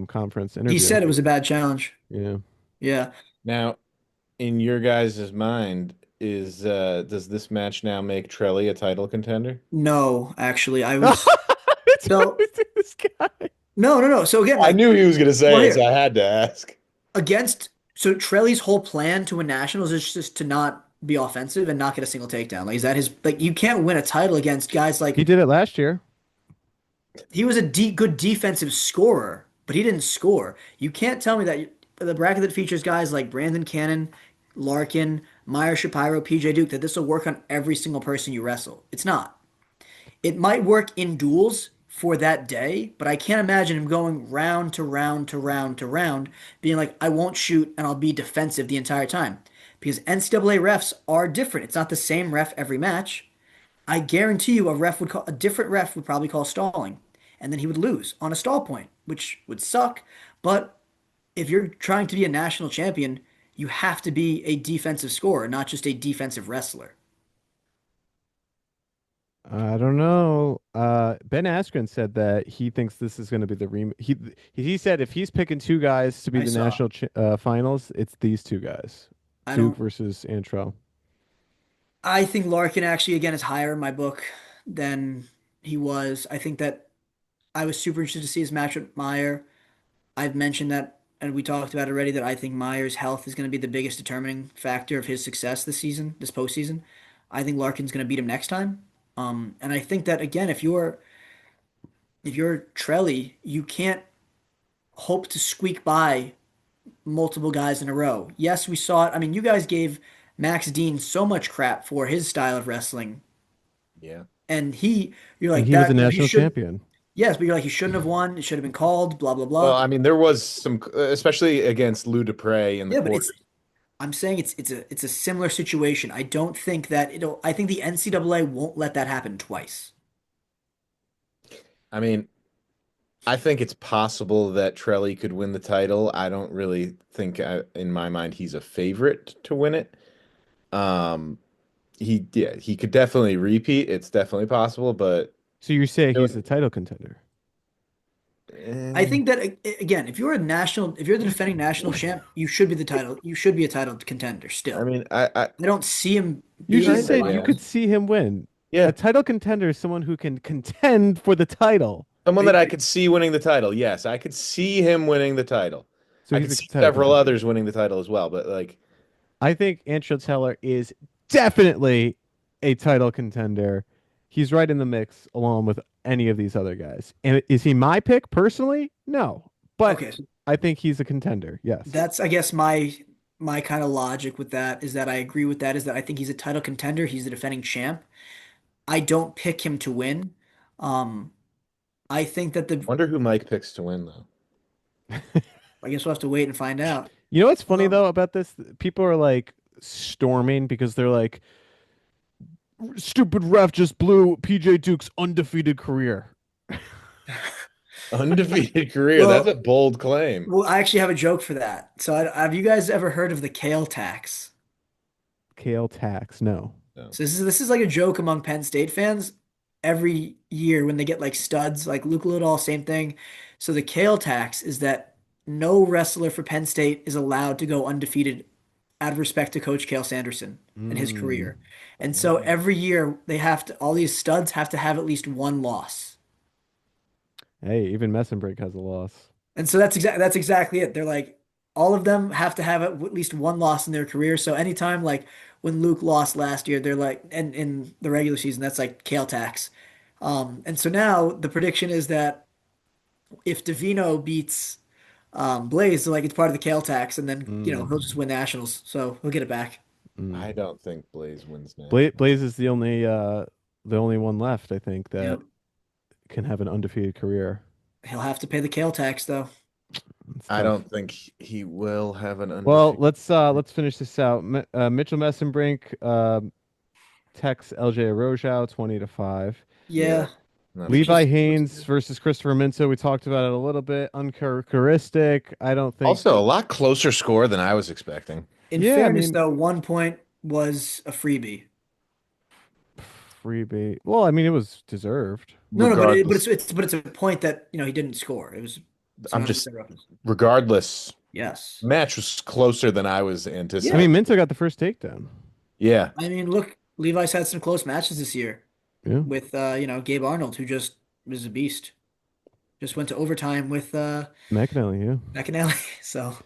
conference He interview. said it was a bad challenge. Yeah. Yeah. Now, in your guys' mind, does this match now make Trelly a title contender? No, actually, I was It's so always this guy. no. So again, I like, knew he was going to well, say it, so here I had to ask. against so Trelly's whole plan to win nationals is just to not be offensive and not get a single takedown. Like, is that his like you can't win a title against guys He like did it last year. he was a good defensive scorer, but he didn't score. You can't tell me that the bracket that features guys like Brandon Cannon, Larkin, Meyer Shapiro, PJ Duke, that this will work on every single person you wrestle. It's not. It might work in duels for that day, but I can't imagine him going round to round to round to round, being like, I won't shoot and I'll be defensive the entire time. Because NCAA refs are different. It's not the same ref every match. I guarantee you a different ref would probably call stalling. And then he would lose on a stall point, which would suck. But if you're trying to be a national champion, you have to be a defensive scorer, not just a defensive wrestler. I don't know. Ben Askren said that he thinks this is going to be the he said if he's picking two guys to be I the saw. national finals, it's these two guys, I Duke don't versus Antrell. I think Larkin actually again is higher in my book than he was. I think that I was super interested to see his match with Meyer. I've mentioned that, and we talked about it already, that I think Meyer's health is going to be the biggest determining factor of his success this season, this postseason. I think Larkin's going to beat him next time. And I think that again, if you're Trelly, you can't hope to squeak by multiple guys in a row. Yes, we saw it. I mean, you guys gave Max Dean so much crap for his style of wrestling, Yeah. and you're And like he was a that. He national should. champion. Yes, but you're like he shouldn't have won. It should have been called. Blah blah Well, blah. I mean, there was some, especially against Lou Dupre in the Yeah, but it's. quarters. I'm saying it's a similar situation. I don't think that it'll. I think the NCAA won't let that happen twice. I mean, I think it's possible that Trelly could win the title. I don't really think, in my mind, he's a favorite to win it. Um, he could definitely repeat. It's definitely possible, but So you say he's a title contender? I think that again, if you're the defending national champ, you should be the title. You should be a title contender I still. mean, I I don't see him You being just kinda, the said you yeah. could finals. see him win. Yeah, A title contender is someone who can contend for the title. someone that I could see winning the title. Yes, I could see him winning the title. So I he's could a see title several contender. others winning the title as well, but like, I think Antrell Teller is definitely a title contender. He's right in the mix along with any of these other guys. And is he my pick personally? No. But Okay, so I think he's a contender. Yes. that's I guess my kind of logic with that is that I agree with that is that I think he's a title contender. He's the defending champ. I don't pick him to win. Um, I think that the wonder who Mike picks to win though. I guess we'll have to wait and find out. You know what's funny Um, though about this? People are like storming because they're like, stupid ref just blew PJ Duke's undefeated career. Undefeated career. That's a well, bold claim. well, I actually have a joke for that. So, have you guys ever heard of the kale tax? Kale tax. No. No. So this is like a joke among Penn State fans. Every year when they get like studs, like Luke Liddell, same thing. So the kale tax is that no wrestler for Penn State is allowed to go undefeated out of respect to Coach Kale Sanderson and his Mm. career. And so every year they have to, all these studs have to have at least one loss. Hey, even Messenbrick has a loss. And so that's exactly it. They're like all of them have to have at least one loss in their career. So anytime like when Luke lost last year, they're like and in the regular season, that's like kale tax. And so now the prediction is that if Davino beats Blaze, like it's part of the kale tax, and then he'll just win nationals, so he'll get it back. I don't think Blaze wins national. Blaze is the only one left, I think, that Yep, can have an undefeated career. he'll have to pay the kale tax though. It's I tough. don't think he will have an Well, undefeated. let's finish this out. Mitchell Messenbrink texts LJ Arojau 20-5. Yeah, Not which Levi is Haynes versus Christopher Minto. We talked about it a little bit. Uncharacteristic. I don't think. also a lot closer score than I was expecting. in Yeah, I fairness mean- though, 1 point was a freebie. Freebie. Well, I mean, it was deserved. No, but Regardless, it's a point that he didn't score. It was I'm just 100% roughness. regardless, Yes. match was closer than I was I anticipating. mean, Minto got the first takedown. Yeah, I mean, look, Levi's had some close matches this year Yeah. with Gabe Arnold, who just is a beast. Just went to overtime with McAnally, yeah. McAnally. So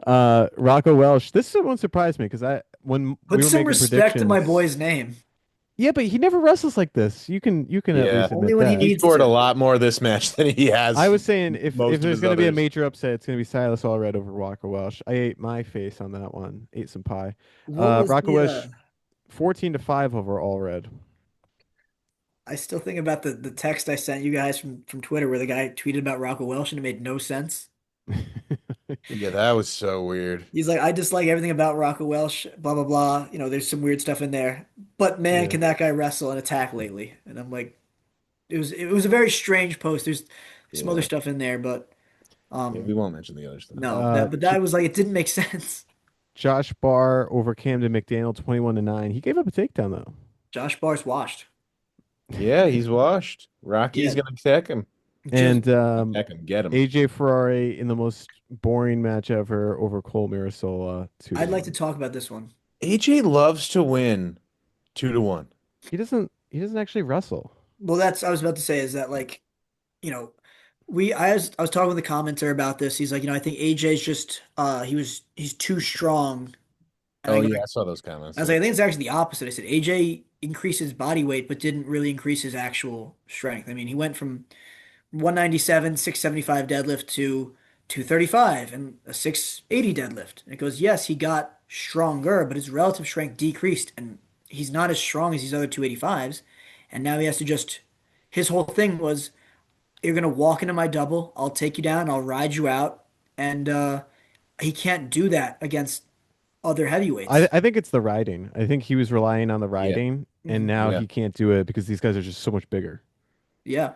Rocco Welsh. This one surprised me because when put we were some making respect to my predictions- boy's name. Yeah, but he never wrestles like this. You can at Yeah. least Only admit when he that. he needs scored to. a lot more this match than he has. I was saying if most of there's his going to be a others. major upset, it's going to be Silas Allred over Rocco Welsh. I ate my face on that one. Ate some pie. What was Rocco the, Welsh 14-5 over Allred. I still think about the text I sent you guys from Twitter where the guy tweeted about Rocco Welsh and it made no sense. Yeah, that was so weird. He's like, I dislike everything about Rocco Welsh, blah blah blah. There's some weird stuff in there. But man, Yeah. can that guy wrestle and attack lately? And I'm like, it was a very strange post. There's some other Yeah. stuff in there, but Yeah, we won't mention the other stuff. no, that was like it didn't make sense. Josh Barr over Camden McDaniel 21-9. He gave up a takedown though. Josh Barr's washed. Yeah, he's washed. Rocky's Yeah. gonna tech him. And Tech him, get him. AJ Ferrari in the most boring match ever over Cole Mirasola. I'd like to talk about this one. AJ loves to win 2-1. He doesn't actually wrestle. Well, I was about to say is that like, I was talking with a commenter about this. He's like, I think AJ's just he's too strong. And Oh I, yeah, I saw those comments. I was like, I think it's actually the opposite. I said AJ increased his body weight, but didn't really increase his actual strength. I mean, he went from 197, 675 deadlift to 235 and a 680 deadlift. And it goes, yes, he got stronger, but his relative strength decreased, and he's not as strong as these other 285s. And now he has to his whole thing was, you're gonna walk into my double, I'll take you down, I'll ride you out, and he can't do that against other heavyweights. I think it's the riding. I think he was relying on the riding, and now Yeah. he can't do it because these guys are just so much bigger. Yeah.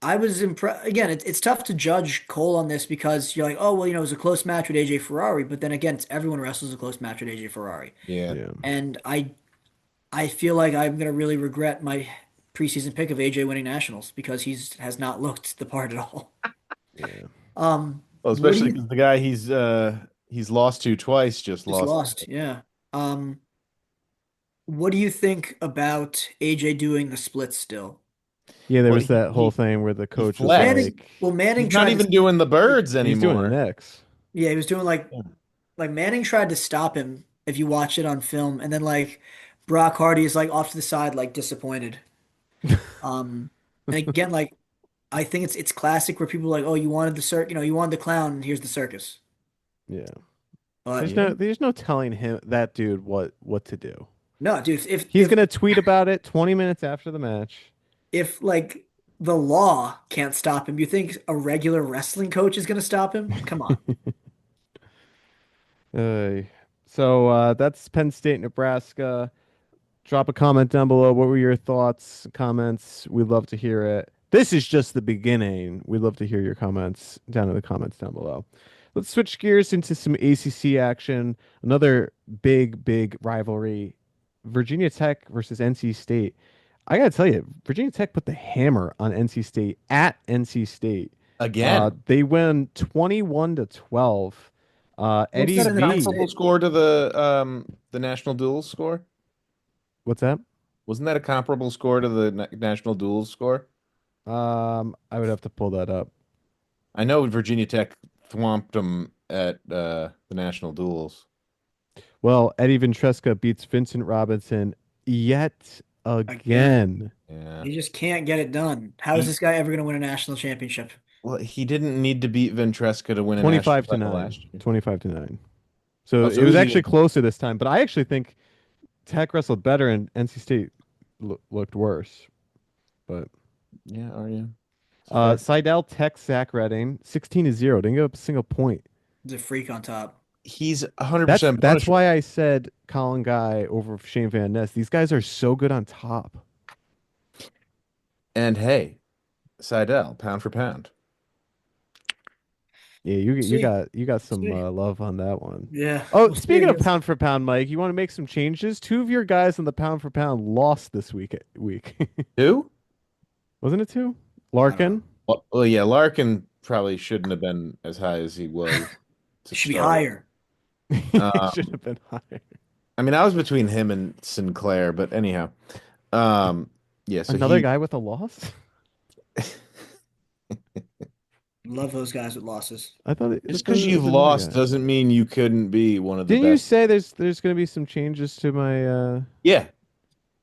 I was impressed. Again, it's tough to judge Cole on this because you're like, oh, well, it was a close match with AJ Ferrari. But then again, everyone wrestles a close match with AJ Ferrari. Yeah. Yeah. And I feel like I'm gonna really regret my preseason pick of AJ winning nationals because has not looked the part at all. Yeah. Well, What do especially you because the guy he's lost to twice just just lost. lost? Yeah. Um, what do you think about AJ doing the splits still? Yeah, there Well, was that whole he thing where the coach was flexed. Manning, like, well, Manning He's not tried even to, doing the birds he's doing anymore. an X. yeah, he was doing like Manning tried to stop him if you watch it on film, and then like Brock Hardy is like off to the side, like disappointed. And again, like I think it's classic where people are like, oh, you wanted the you wanted the clown, and here's the circus. Yeah. But There's no telling him that dude what to do. no, dude, He's gonna tweet about it 20 minutes after the match. if like the law can't stop him, you think a regular wrestling coach is gonna stop him? Come on. Uh, so that's Penn State, Nebraska. Drop a comment down below. What were your thoughts, comments? We'd love to hear it. This is just the beginning. We'd love to hear your comments down in the comments down below. Let's switch gears into some ACC action. Another big rivalry. Virginia Tech versus NC State. I gotta tell you, Virginia Tech put the hammer on NC State at NC State. Again. They win 21-12. Eddie that Is that a an V. comparable score to the national duels score? What's that? Wasn't that a comparable score to the national duels score? I would have to pull that up. I know Virginia Tech thwomped them at the national duels. Well, Eddie Ventresca beats Vincent Robinson yet again. Yeah. He just can't get it done. How is this guy ever gonna win a national championship? Well, he didn't need to beat Ventresca to win a 25 national to title 9. last year. 25 to 9. So Oh, it so was he- actually closer this time, but I actually think Tech wrestled better and NC State looked worse. But Yeah, are you? Seidel Tech Zach Redding 16-0. Didn't give up a single point. He's a freak on top. He's 100% That's punishable. why I said Colin Guy over Shane Van Ness. These guys are so good on top. And hey, Seidel, pound for pound. Yeah, you See. got some See. Love on that one. Yeah. Oh, We'll see, speaking I of guess. pound for pound, Mike, you want to make some changes? Two of your guys on the pound for pound lost this week. Who? Wasn't it two? Larkin. Well, yeah, Larkin probably shouldn't have been as high as he was. to Should be start. higher. Should have been higher. I mean, I was between him and Sinclair, but anyhow. Yeah, so Another guy with a loss? Love those guys with losses. I thought just because you've lost doesn't mean you couldn't be one of the Didn't you best. say there's going to be some changes to my Yeah.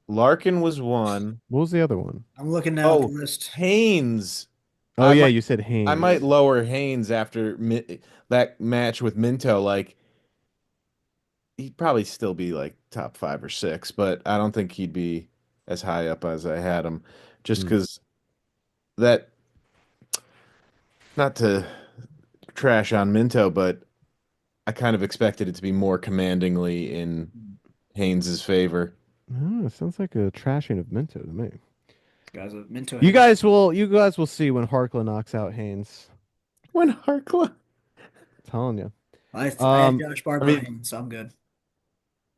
Larkin was one. what was the other one? I'm looking now at Oh, the list. Haynes. Oh I yeah, might- you said Haynes. I might lower Haynes after that match with Minto. Like, he'd probably still be like top 5 or 6, but I don't think he'd be as high up as I had him. Just because that, not to trash on Minto, but I kind of expected it to be more commandingly in Haynes's favor. Oh, it sounds like a trashing of Minto to me. Guys with Minto. You guys will see when Harkla knocks out Haynes. When Harkla. Telling you. I had Josh Barber, so I'm good.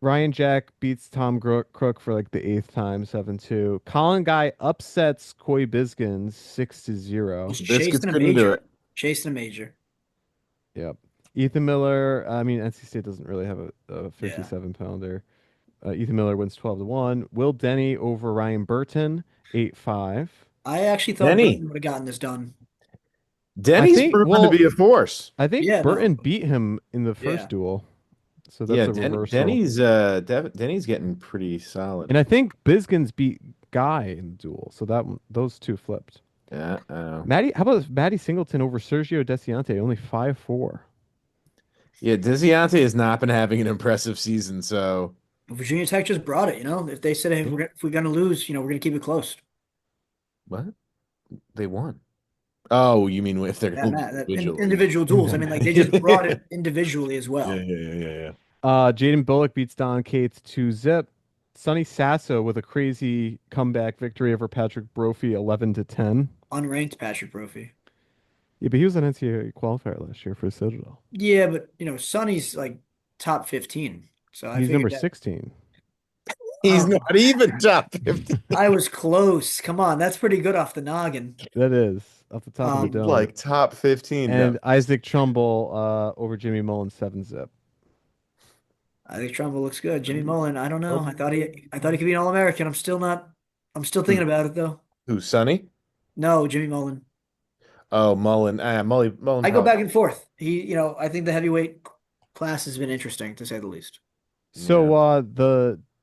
Ryan Jack beats Tom Crook for like the 8th time, 7-2. Colin Guy upsets Coy Bisgins 6-0. He's Biscuits chasing a couldn't do major. it. Chasing a major. Yep. Ethan Miller. I mean, NC State doesn't really have a 57-pounder. Ethan Miller wins 12-1. Will Denny over Ryan Burton 8-5. I actually thought Denny. Burton would have gotten this done. Denny's proven to be a force. I think Yeah, Burton no. beat him in the first Yeah. duel. So that's a reversal. Denny's getting pretty solid. And I think Bisgins beat Guy in the duel. So those two flipped. Yeah. How about Maddie Singleton over Sergio Desciante? Only 5-4. Yeah, Desiante has not been having an impressive season, so Virginia Tech just brought it. If they said, hey, if we're gonna lose, we're gonna keep it close. what? They won. Oh, you mean if they're Yeah, Matt, individually. individual duels. I mean, like they just brought it individually as well. Yeah. Jaden Bullock beats Don Cates 2-0. Sonny Sasso with a crazy comeback victory over Patrick Brophy 11-10. unranked Patrick Brophy. Yeah, but he was an NCAA qualifier last year for Citadel. Yeah, but Sonny's like top 15. So I He's number figured that 16. He's oh, not even top 50. I was close. Come on, that's pretty good off the noggin. That is off the top of the dome. Like top 15. And No. Isaac Trumbull over Jimmy Mullen 7-zip. I think Trumbull looks good. Jimmy Mullen, I don't know. Oh. I thought he could be an All-American. I'm still thinking about it though. Who, Sonny? No, Jimmy Mullen. Oh, Mullen. Mullen I go probably. back and forth. I think the heavyweight class has been interesting to say the least. So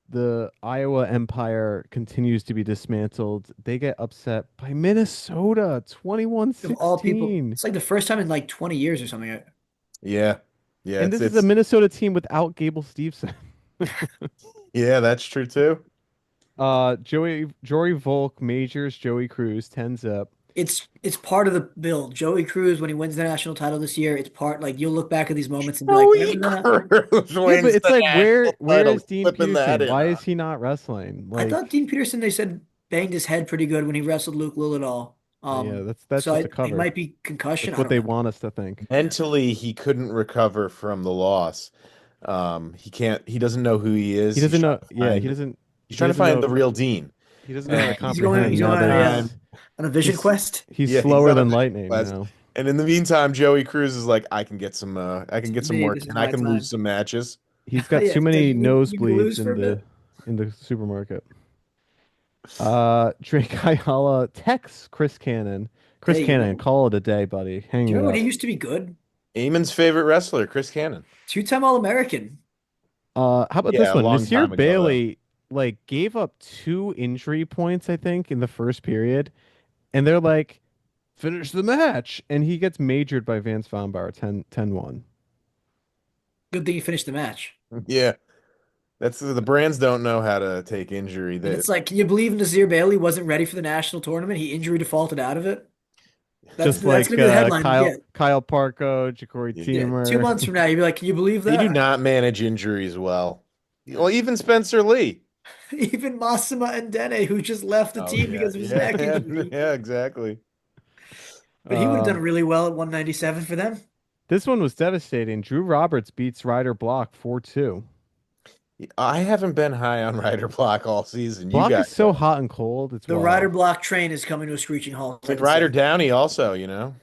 the Iowa Empire continues to be dismantled. They get upset by Minnesota Of all people, 21-16. it's like the first time in like 20 years or something. Yeah. Yeah. And this is a Minnesota team without Gable Steveson. Yeah, that's true too. Jory Volk, Majors, Joey Cruz, 10-zip. It's part of the build. Joey Cruz, when he wins the national title this year, it's part like you'll look back at these moments and be like, remember that? Yeah, but it's like where is Dean Peterson? Why in. is he not wrestling? I Like, thought Dean Peterson, they said, banged his head pretty good when he wrestled Luke Lillidahl. yeah, that's So just a it cover. might be concussion. That's I what don't they know. want us to think. Mentally, he couldn't recover from the loss. He doesn't know who he is. He doesn't know. He's trying to Yeah, find- he doesn't. He's trying to doesn't find know- the real Dean. He doesn't know how to He's going. comprehend He's now going that on a vision he's- quest. he's Yeah, he's slower on a than vision lightning quest. now. And in the meantime, Joey Cruz is like, I can get some work, This is and I my can time. lose some matches. He's got Yeah, too many you can lose nosebleeds for a bit. in the supermarket. Drake Ayala texts Chris Cannon. Chris Hey, Cannon, call it a day, buddy. Hang Do you it remember up. when he used to be good? Eamon's favorite wrestler, Chris Cannon. Two-time All-American. How about Yeah, this a one? long Nasir time ago, Bailey like gave up 2 injury points, I think, in the first period, and they're like, finish the match, and he gets majored by Vance Vonbauer 10-1. Good thing he finished the match. Yeah. That's the brands don't know how to take injury. And it's like, can you believe Nazir Bailey wasn't ready for the national tournament? He injury defaulted out of it. That's Like gonna be the headline. Kyle Parko, Ja'Cory Yeah, Teamer. 2 months from now, you'd be like, can you believe They that? do not manage injuries well. Well, even Spencer Lee. Even Massimo Ndene, who just left the team because of his neck injury. Yeah, exactly. But he would have done really well at 197 for them. This one was devastating. Drew Roberts beats Ryder Block 4-2. I haven't been high on Ryder Block all season. Block you guys is so have. hot and cold. It's The wild. Ryder Block train is coming to a screeching halt. And Ryder Downey also, you know.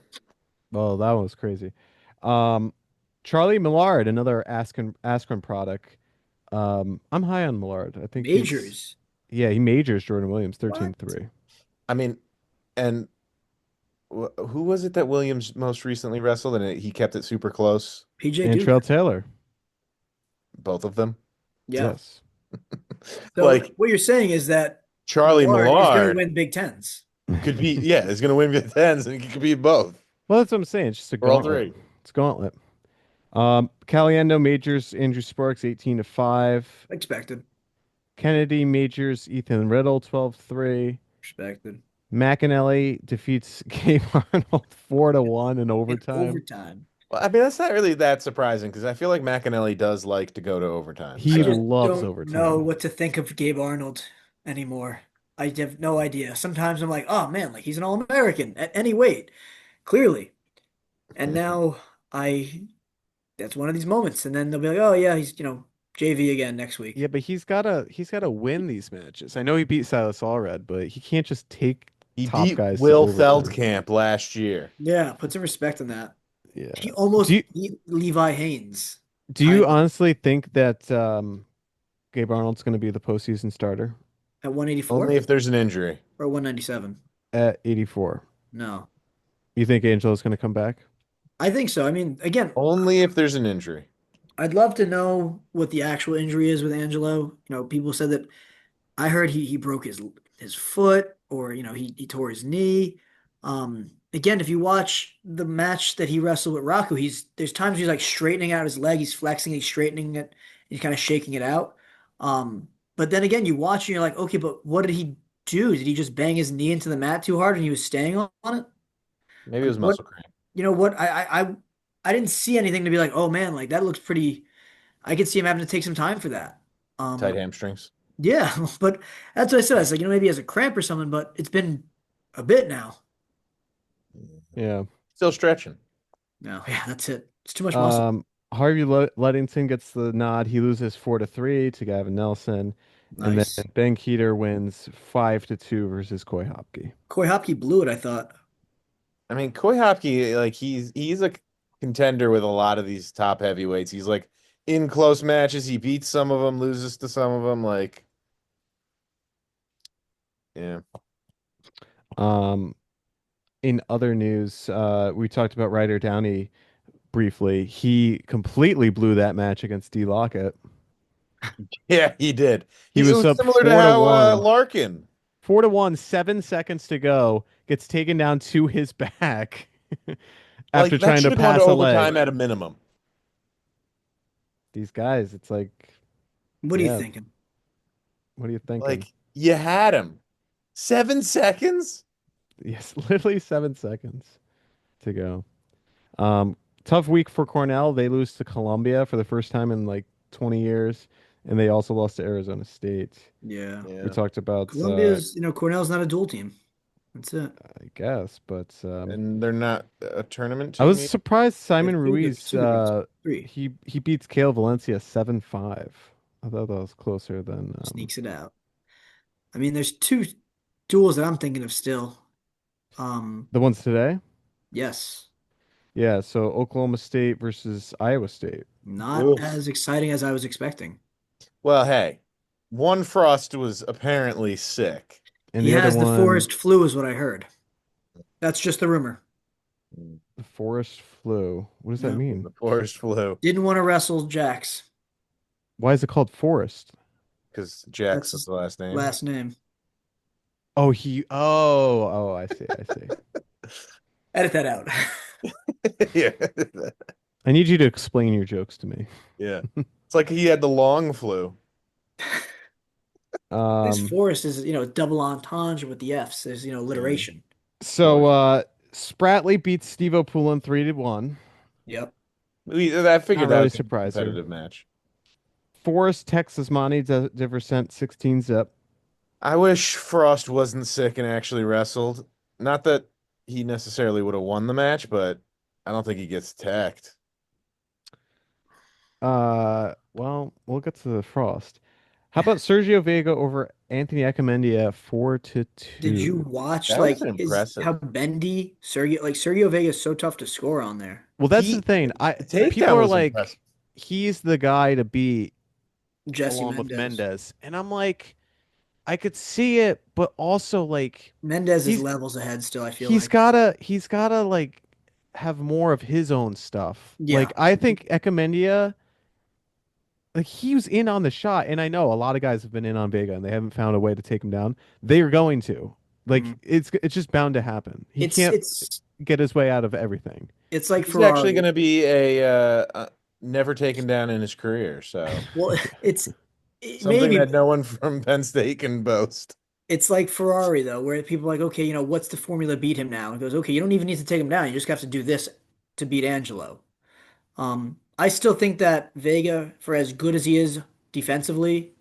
Oh, that was crazy. Charlie Millard, another Askren product. I'm high on Millard. I think Majors. Yeah, he majors Jordan Williams 13-3. I mean, and who was it that Williams most recently wrestled and he kept it super close? PJ And Duke. Trail Taylor. Both of them. Yeah. Yes. So Like- what you're saying is that Charlie Millard is going to Millard win Big Tens. could be, yeah, is going to win the tens and he could be both. Well, that's what I'm saying. It's just a Or all gauntlet. three. It's a gauntlet. Caliendo majors Andrew Sparks 18-5. Expected. Kennedy majors Ethan Riddle 12-3. Expected. McAnally defeats Gabe Arnold 4-1 in In overtime. overtime. Well, I mean, that's not really that surprising because I feel like McAnally does like to go to overtime. He I just loves don't overtime. know what to think of Gabe Arnold anymore. I have no idea. Sometimes I'm like, oh man, like he's an All-American at any weight, clearly. And now that's one of these moments. And then they'll be like, oh yeah, he's JV again next week. Yeah, but he's gotta win these matches. I know he beat Silas Allred, but he can't just take He top beat guys to Will overtime. Feldkamp last year. Yeah, put some respect on that. Yeah. He almost Do you- beat Levi Haynes Do you I- honestly think that Gabe Arnold's going to be the postseason starter at 184 Only if there's an injury. or 197. at 84? No, You think Angelo's going to come back? I think so. I mean, again, Only if there's an injury. I'd love to know what the actual injury is with Angelo. People said that I heard he broke his foot or he tore his knee. Again, if you watch the match that he wrestled with Raku, there's times he's like straightening out his leg, he's flexing, he's straightening it, he's kind of shaking it out. But then again, you watch and you're like, okay, but what did he do? Did he just bang his knee into the mat too hard and he was staying on it? Maybe it was What- muscle cramp. You know what? I didn't see anything to be like, oh man, like that looks pretty. I could see him having to take some time for that. Tight hamstrings. Yeah, but that's what I said. I was like, maybe he has a cramp or something, but it's been a bit now. Yeah. Still stretching. No, yeah, that's it. It's too much muscle. Harvey Ludington gets the nod. He loses 4-3 to Gavin Nelson, and then Nice. Ben Keeter wins 5-2 versus Coy Hopke. Coy Hopke blew it, I thought. I mean, Koy Hopke, like he's a contender with a lot of these top heavyweights. He's like in close matches, he beats some of them, loses to some of them. Like, yeah, Um, in other news, we talked about Ryder Downey briefly. He completely blew that match against D. Lockett. yeah, he did. He It was was up similar to four to how one. Larkin. 4-1, 7 seconds to go, gets taken down to his back Like after that trying should to have gone to pass a leg. overtime at a minimum. These guys, it's like, What are you yeah, thinking? what are you thinking? Like you had him. 7 seconds? Yes, literally 7 seconds to go. Um, Tough week for Cornell. They lose to Columbia for the first time in like 20 years, and they also lost to Arizona State. Yeah. We Yeah. talked about, Columbia's, Cornell's not a dual team. That's it. I guess, but And they're not a tournament I was team. surprised Simon They're Ruiz. super good. Three. He beats Kale Valencia 7-5. I thought that was closer than Sneaks it out. I mean, there's two duels that I'm thinking of still. the ones today. Yes. Yeah, so Oklahoma State versus Iowa State. Not Oof. as exciting as I was expecting. Well, hey, one Frost was apparently sick. And He the other has the one, forest flu, is what I heard. That's just the rumor. the forest flu. What does that Yeah. mean? The forest flu Didn't want to wrestle Jax. Why is it called forest? because Jax That's is his the last name. last name. Oh, I see, I see. Edit that out. Yeah. I need you to explain your jokes to me. Yeah. It's like he had the long flu. This Um, forest is, double entendre with the F's. There's, alliteration. so Spratley beats Steve O'Pullen 3-1. Yep. I figured Not really that was a surprising. competitive match. Forrest Texas Monty Diversent 16-zip. I wish Frost wasn't sick and actually wrestled. Not that he necessarily would have won the match, but I don't think he gets attacked. Well, we'll get to the Frost. How about Sergio Vega over Anthony Ecamendia 4-2? Did you watch That was impressive. how bendy Sergio Vega is so tough to score on there? Well, that's He- the thing. the takedown People are was like, impressive. he's the guy to beat Jesse along with Mendez. Mendez, and I'm like, I could see it, but also like Mendez is he's levels ahead still, I feel he's like. gotta like have more of his own stuff. Yeah. Like I think Ecamendia, like he was in on the shot, and I know a lot of guys have been in on Vega and they haven't found a way to take him down. They are going to. Like Mhm. it's just bound to happen. He It's can't it's get his way out of everything. it's like He's Ferrari. actually going to be a never taken down in his career. So Well, something maybe that no one from Penn State can boast. it's like Ferrari though, where people are like, okay, what's the formula to beat him now? And it goes, okay, you don't even need to take him down. You just have to do this to beat Angelo. I still think that Vega, for as good as he is defensively,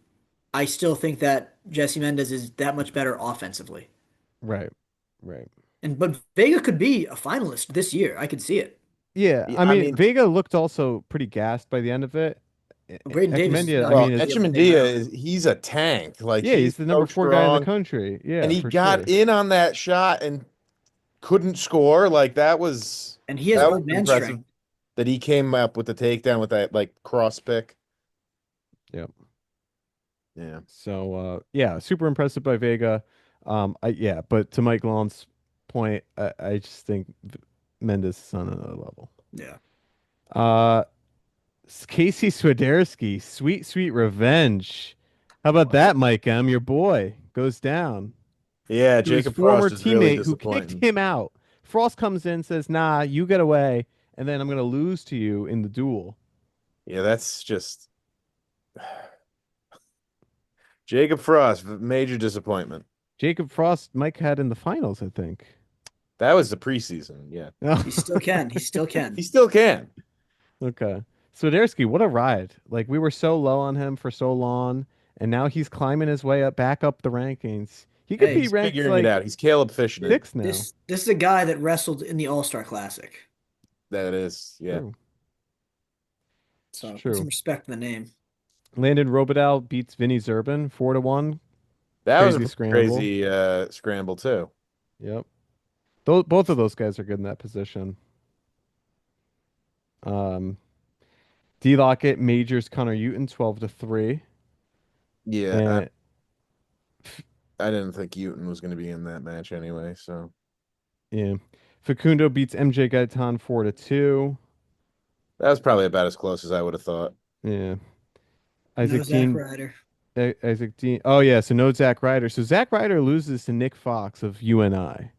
I still think that Jesse Mendez is that much better offensively. Right. Right. But Vega could be a finalist this year. I could see it. Yeah, Yeah, I I mean, mean- Vega looked also pretty gassed by the end of it. Braden Davis is Ecamendia, not I Well, mean, gonna it's, be able to take Echemendia him out. he's a tank. Like yeah, he's the number so 4 guy in the strong, country. Yeah, and he for got sure. in on that shot and couldn't score. Like that was And he has that one was man impressive strength. that he came up with the takedown with that like cross pick. Yep. Yeah. So yeah, super impressive by Vega. But to Mike Long's point, I just think Mendes is on another level. Yeah. Uh Casey Swiderski, sweet, sweet revenge. How about that, Mike M? Your boy goes down Yeah, to his Jacob former Frost is really teammate who kicked disappointing. him out. Frost comes in, says, "Nah, you get away, and then I'm gonna lose to you in the duel." Yeah, that's just Jacob Frost, major disappointment. Jacob Frost, Mike had in the finals, I think. That was the preseason. Yeah. He still can. He still can. He still can. Okay. Swiderski, what a ride. Like we were so low on him for so long, and now he's climbing his way up back up the rankings. He could Hey, be He's ranked figuring it like out. He's Caleb Fishing. 6th now. this is a guy that wrestled in the All-Star Classic. That is, yeah. True. It's So put some true. respect in the name. Landon Robidoux beats Vinny Zerbin 4-1. That was Crazy a scramble. crazy scramble too. Yep. Both of those guys are good in that position. Um, D Lockett majors Connor Newton 12-3. Yeah, And I didn't think Newton was going to be in that match anyway. So yeah. Facundo beats MJ Gaitan 4-2. that was probably about as close as I would have thought. Yeah. No Isaac Zach Dean Ryder. Isaac Dean. Oh yeah, so no Zach Ryder. So Zach Ryder loses to Nick Fox of UNI.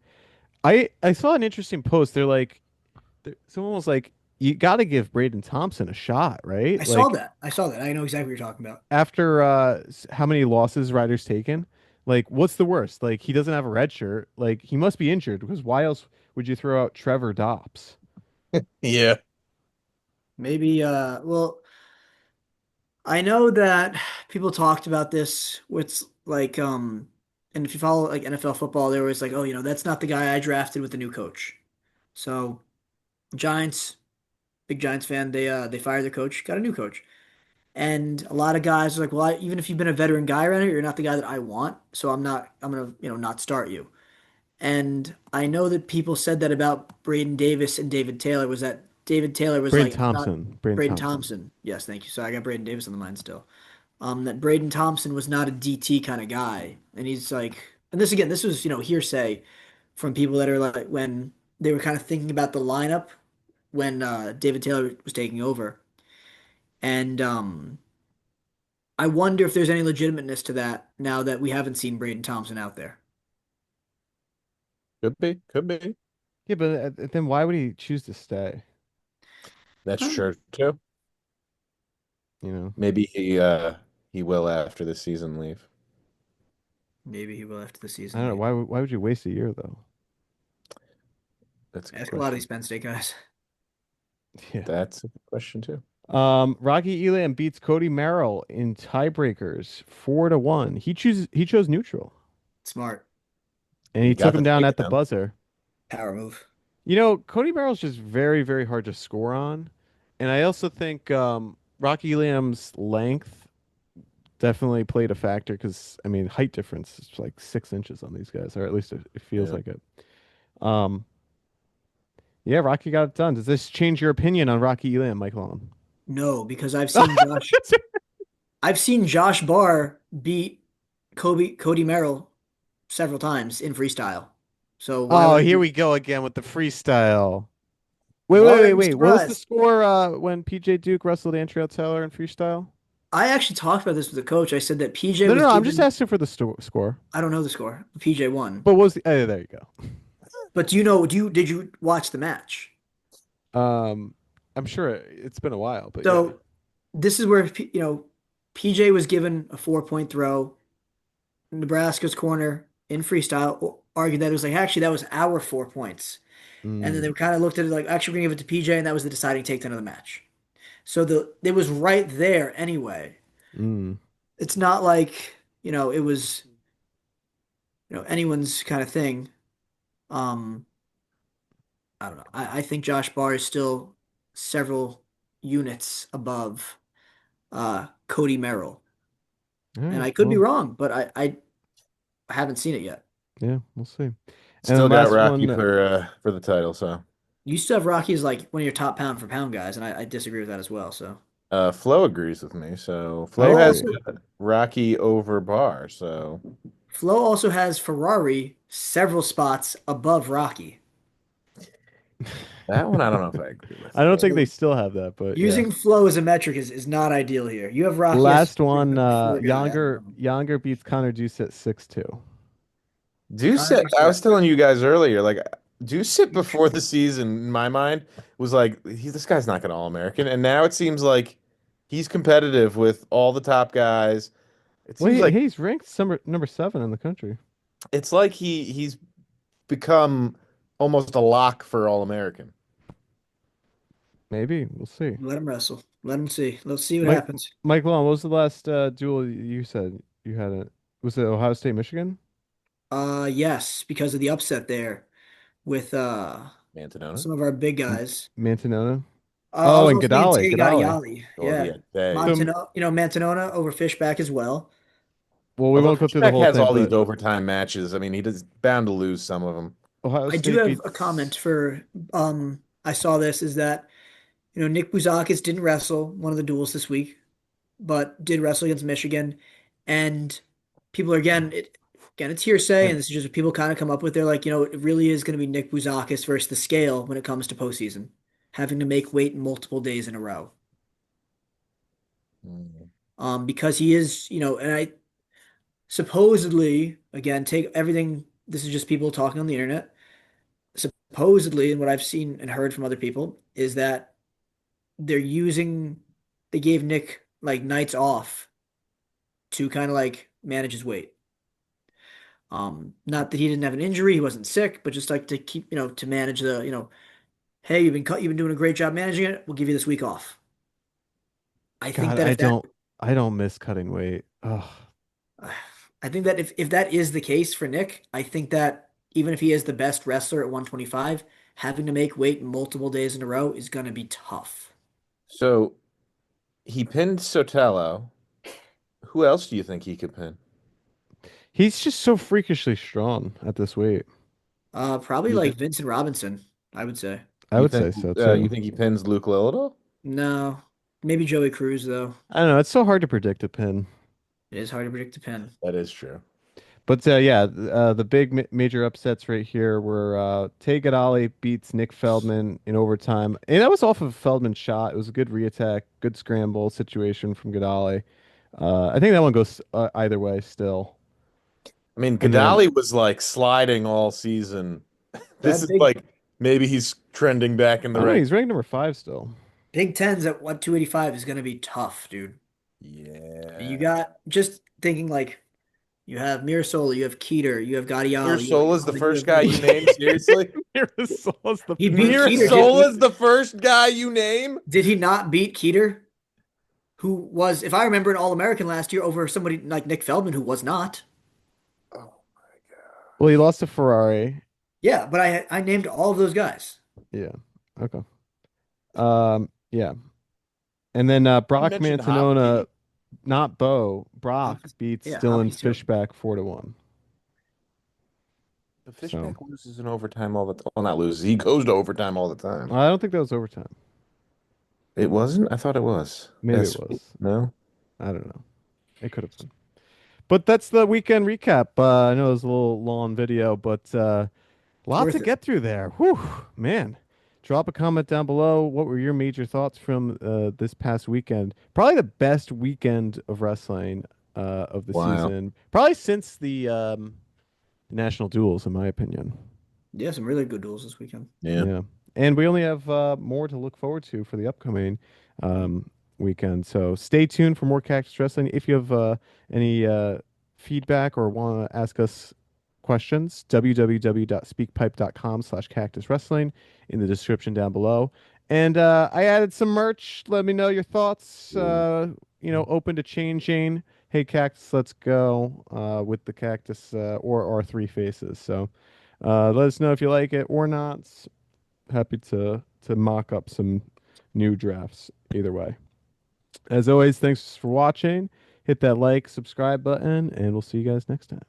I saw an interesting post. They're like someone was like, you got to give Braden Thompson a shot, right? I saw Like that. I saw that. I know exactly what you're talking about. after how many losses Ryder's taken? Like what's the worst? Like he doesn't have a red shirt. Like he must be injured because why else would you throw out Trevor Dobbs? Yeah, Maybe well, I know that people talked about this with like and if you follow like NFL football, they were always like, oh, that's not the guy I drafted with the new coach. So Giants, big Giants fan, they fired their coach, got a new coach. And a lot of guys are like, well, even if you've been a veteran guy around here, you're not the guy that I want. So I'm gonna, not start you. And I know that people said that about Braden Davis and David Taylor was that David Taylor was Braden like, I'm not Thompson. Braden Braden Thompson. Thompson. Yes, thank you. So I got Braden Davis on the mind still. That Braden Thompson was not a DT kind of guy. And he's like, and this was, hearsay from people that are like, when they were kind of thinking about the lineup when David Taylor was taking over. And I wonder if there's any legitimateness to that now that we haven't seen Braden Thompson out there. could be, could be. Yeah, but then why would he choose to stay? That's Huh. true too. You know. Maybe he will after the season leave. Maybe he will after the I season. don't know. Why would you waste a year though? That's a good Ask a lot of question. these Penn State guys. Yeah. That's a good question too. Rocky Elam beats Cody Merrill in tiebreakers 4-1. He chose neutral. Smart And he He took got him the down at the takedown. buzzer. power move. You know, Cody Merrill's just very, very hard to score on. And I also think Rocky Elam's length definitely played a factor because I mean height difference is like 6 inches on these guys, or at least it feels Yeah. like it. Um yeah, Rocky got it done. Does this change your opinion on Rocky Elam, Mike Long? No, because I've seen Josh Barr beat Cody Merrill several times in freestyle. So why Oh, would I here be, we go again with the freestyle. why would I be Wait. What was the surprised? score when PJ Duke wrestled Andrea Taylor in freestyle? I actually talked about this with the coach. I said that PJ No, was I'm just given, asking for the score. I don't know the score. PJ won. But what was the, oh, there you go. But did you watch the match? Um, I'm sure it's been a while, but yeah. So this is where PJ was given a 4-point throw. Nebraska's corner in freestyle argued that it was like actually that was our 4 points, and then Mm, they kind of looked at it like actually we're gonna give it to PJ, and that was the deciding takedown of the match. So it was right there anyway. mm. It's not like it was anyone's kind of thing. Um, I don't know. I think Josh Barr is still several units above Cody Merrill. All And right. I could be Well, wrong, but I haven't seen it yet. yeah, we'll see. And Still then got last Rocky one, for the title. So You used to have Rocky as like one of your top pound for pound guys, and I disagree with that as well. So Flo agrees with me. So I Flo has agree. Flo Rocky over Bar. So also has Ferrari several spots above Rocky. that one I don't know if I agree with. I don't think But they still have that, but yeah. Using Flo as a metric is not ideal here. You have Rocky as Last one, number four guy. I don't know. Younger beats Connor Deuce at 6-2. Deuce, Connor I was Doucette. telling you guys earlier, like Deuce before the season, in my mind, was like, this guy's not going to All-American. And now it seems like he's competitive with all the top guys. It Well, seems like he's ranked number 7 in the country. it's like he's become almost a lock for All-American. Maybe we'll see. Let him wrestle. Let him see. Let's see what Mike happens. Mike Long, what was the last duel you said you had? Was it Ohio State, Michigan? Yes, because of the upset there with Mantonona. some of our big guys. Mantonona. I Oh, was and also thinking Gadali. Tay Gadali. Gadiali. Oh Yeah. yeah, they. So, Mantonona over Fishback as well. well, we Although won't go through the Fishback whole has thing, all these but overtime matches. I mean, he does bound to lose some of them. Ohio I do State have a comment beats. for I saw this is that Nick Bouzakis didn't wrestle one of the duels this week, but did wrestle against Michigan. And people are again, it's hearsay, and this is just what people kind of come up with. They're like, it really is going to be Nick Bouzakis versus the scale when it comes to postseason, having to make weight multiple days in a row. Mm. Because he is, and I supposedly, again, take everything, this is just people talking on the internet. Supposedly, and what I've seen and heard from other people is that they're using, they gave Nick like nights off to kind of like manage his weight. Not that he didn't have an injury, he wasn't sick, but just like to keep, to manage the, hey, you've been doing a great job managing it. We'll give you this week off. I think God, that if that, I don't miss cutting weight. Oh, I think that if that is the case for Nick, I think that even if he is the best wrestler at 125, having to make weight multiple days in a row is going to be tough. So he pinned Sotelo. Who else do you think he could pin? he's just so freakishly strong at this weight. Probably You like think Vincent Robinson, I would say. I would say so too. you think he pins Luke Lillidal? No, maybe Joey Cruz though. I don't know. It's so hard to predict a pin. It is hard to predict the pin. That is true. But yeah, the big major upsets right here were Tay Gadali beats Nick Feldman in overtime, and that was off of a Feldman shot. It was a good reattack, good scramble situation from Gadali. I think that one goes either way still. I mean, And then Gadali was like sliding all season. This That is big like maybe he's trending back in I the don't know, right. he's ranked number 5 still. Big Tens at what 285 is going to be tough, dude. You Yeah. got just thinking like you have Mirasola, you have Keeter, you have Gadiali, Mirsola's the you first have guy you named, seriously? Mirasola's the He beat first Keeter, guy. Mirsola's the first guy you name? did he not beat Keeter? Who was, if I remember, an All-American last year over somebody like Nick Feldman, who was not. Oh, Well, he lost to Ferrari. Yeah, but I named all of those guys. Yeah. Okay. Yeah. And then you Brock mentioned Hoppy. Mantonona, not Bo. Brock beats Yeah, Dylan Hoppy's too. Fishback 4-1. The So Fishback loses in overtime all the time. Well, not loses. He goes to overtime all the time. I don't think that was overtime. It wasn't? I thought it was. Maybe Yes. it was. No? I don't know. It could have been. But that's the weekend recap. I know it was a little long video, but lot to Worth it. get through there. Whew, man. Drop a comment down below. What were your major thoughts from this past weekend? Probably the best weekend of wrestling of the Wow. season. Probably since the national duels, in my opinion. Yeah, some really good duels this weekend. Yeah. Yeah. And we only have more to look forward to for the upcoming weekend. So stay tuned for more Cactus Wrestling. If you have any feedback or want to ask us questions, www.speakpipe.com/Cactus Wrestling in the description down below. And I added some merch. Let me know your thoughts. Open to changing. Hey, Cactus, let's go with the Cactus or our 3 faces. So let us know if you like it or not. Happy to mock up some new drafts either way. As always, thanks for watching. Hit that like, subscribe button, and we'll see you guys next time.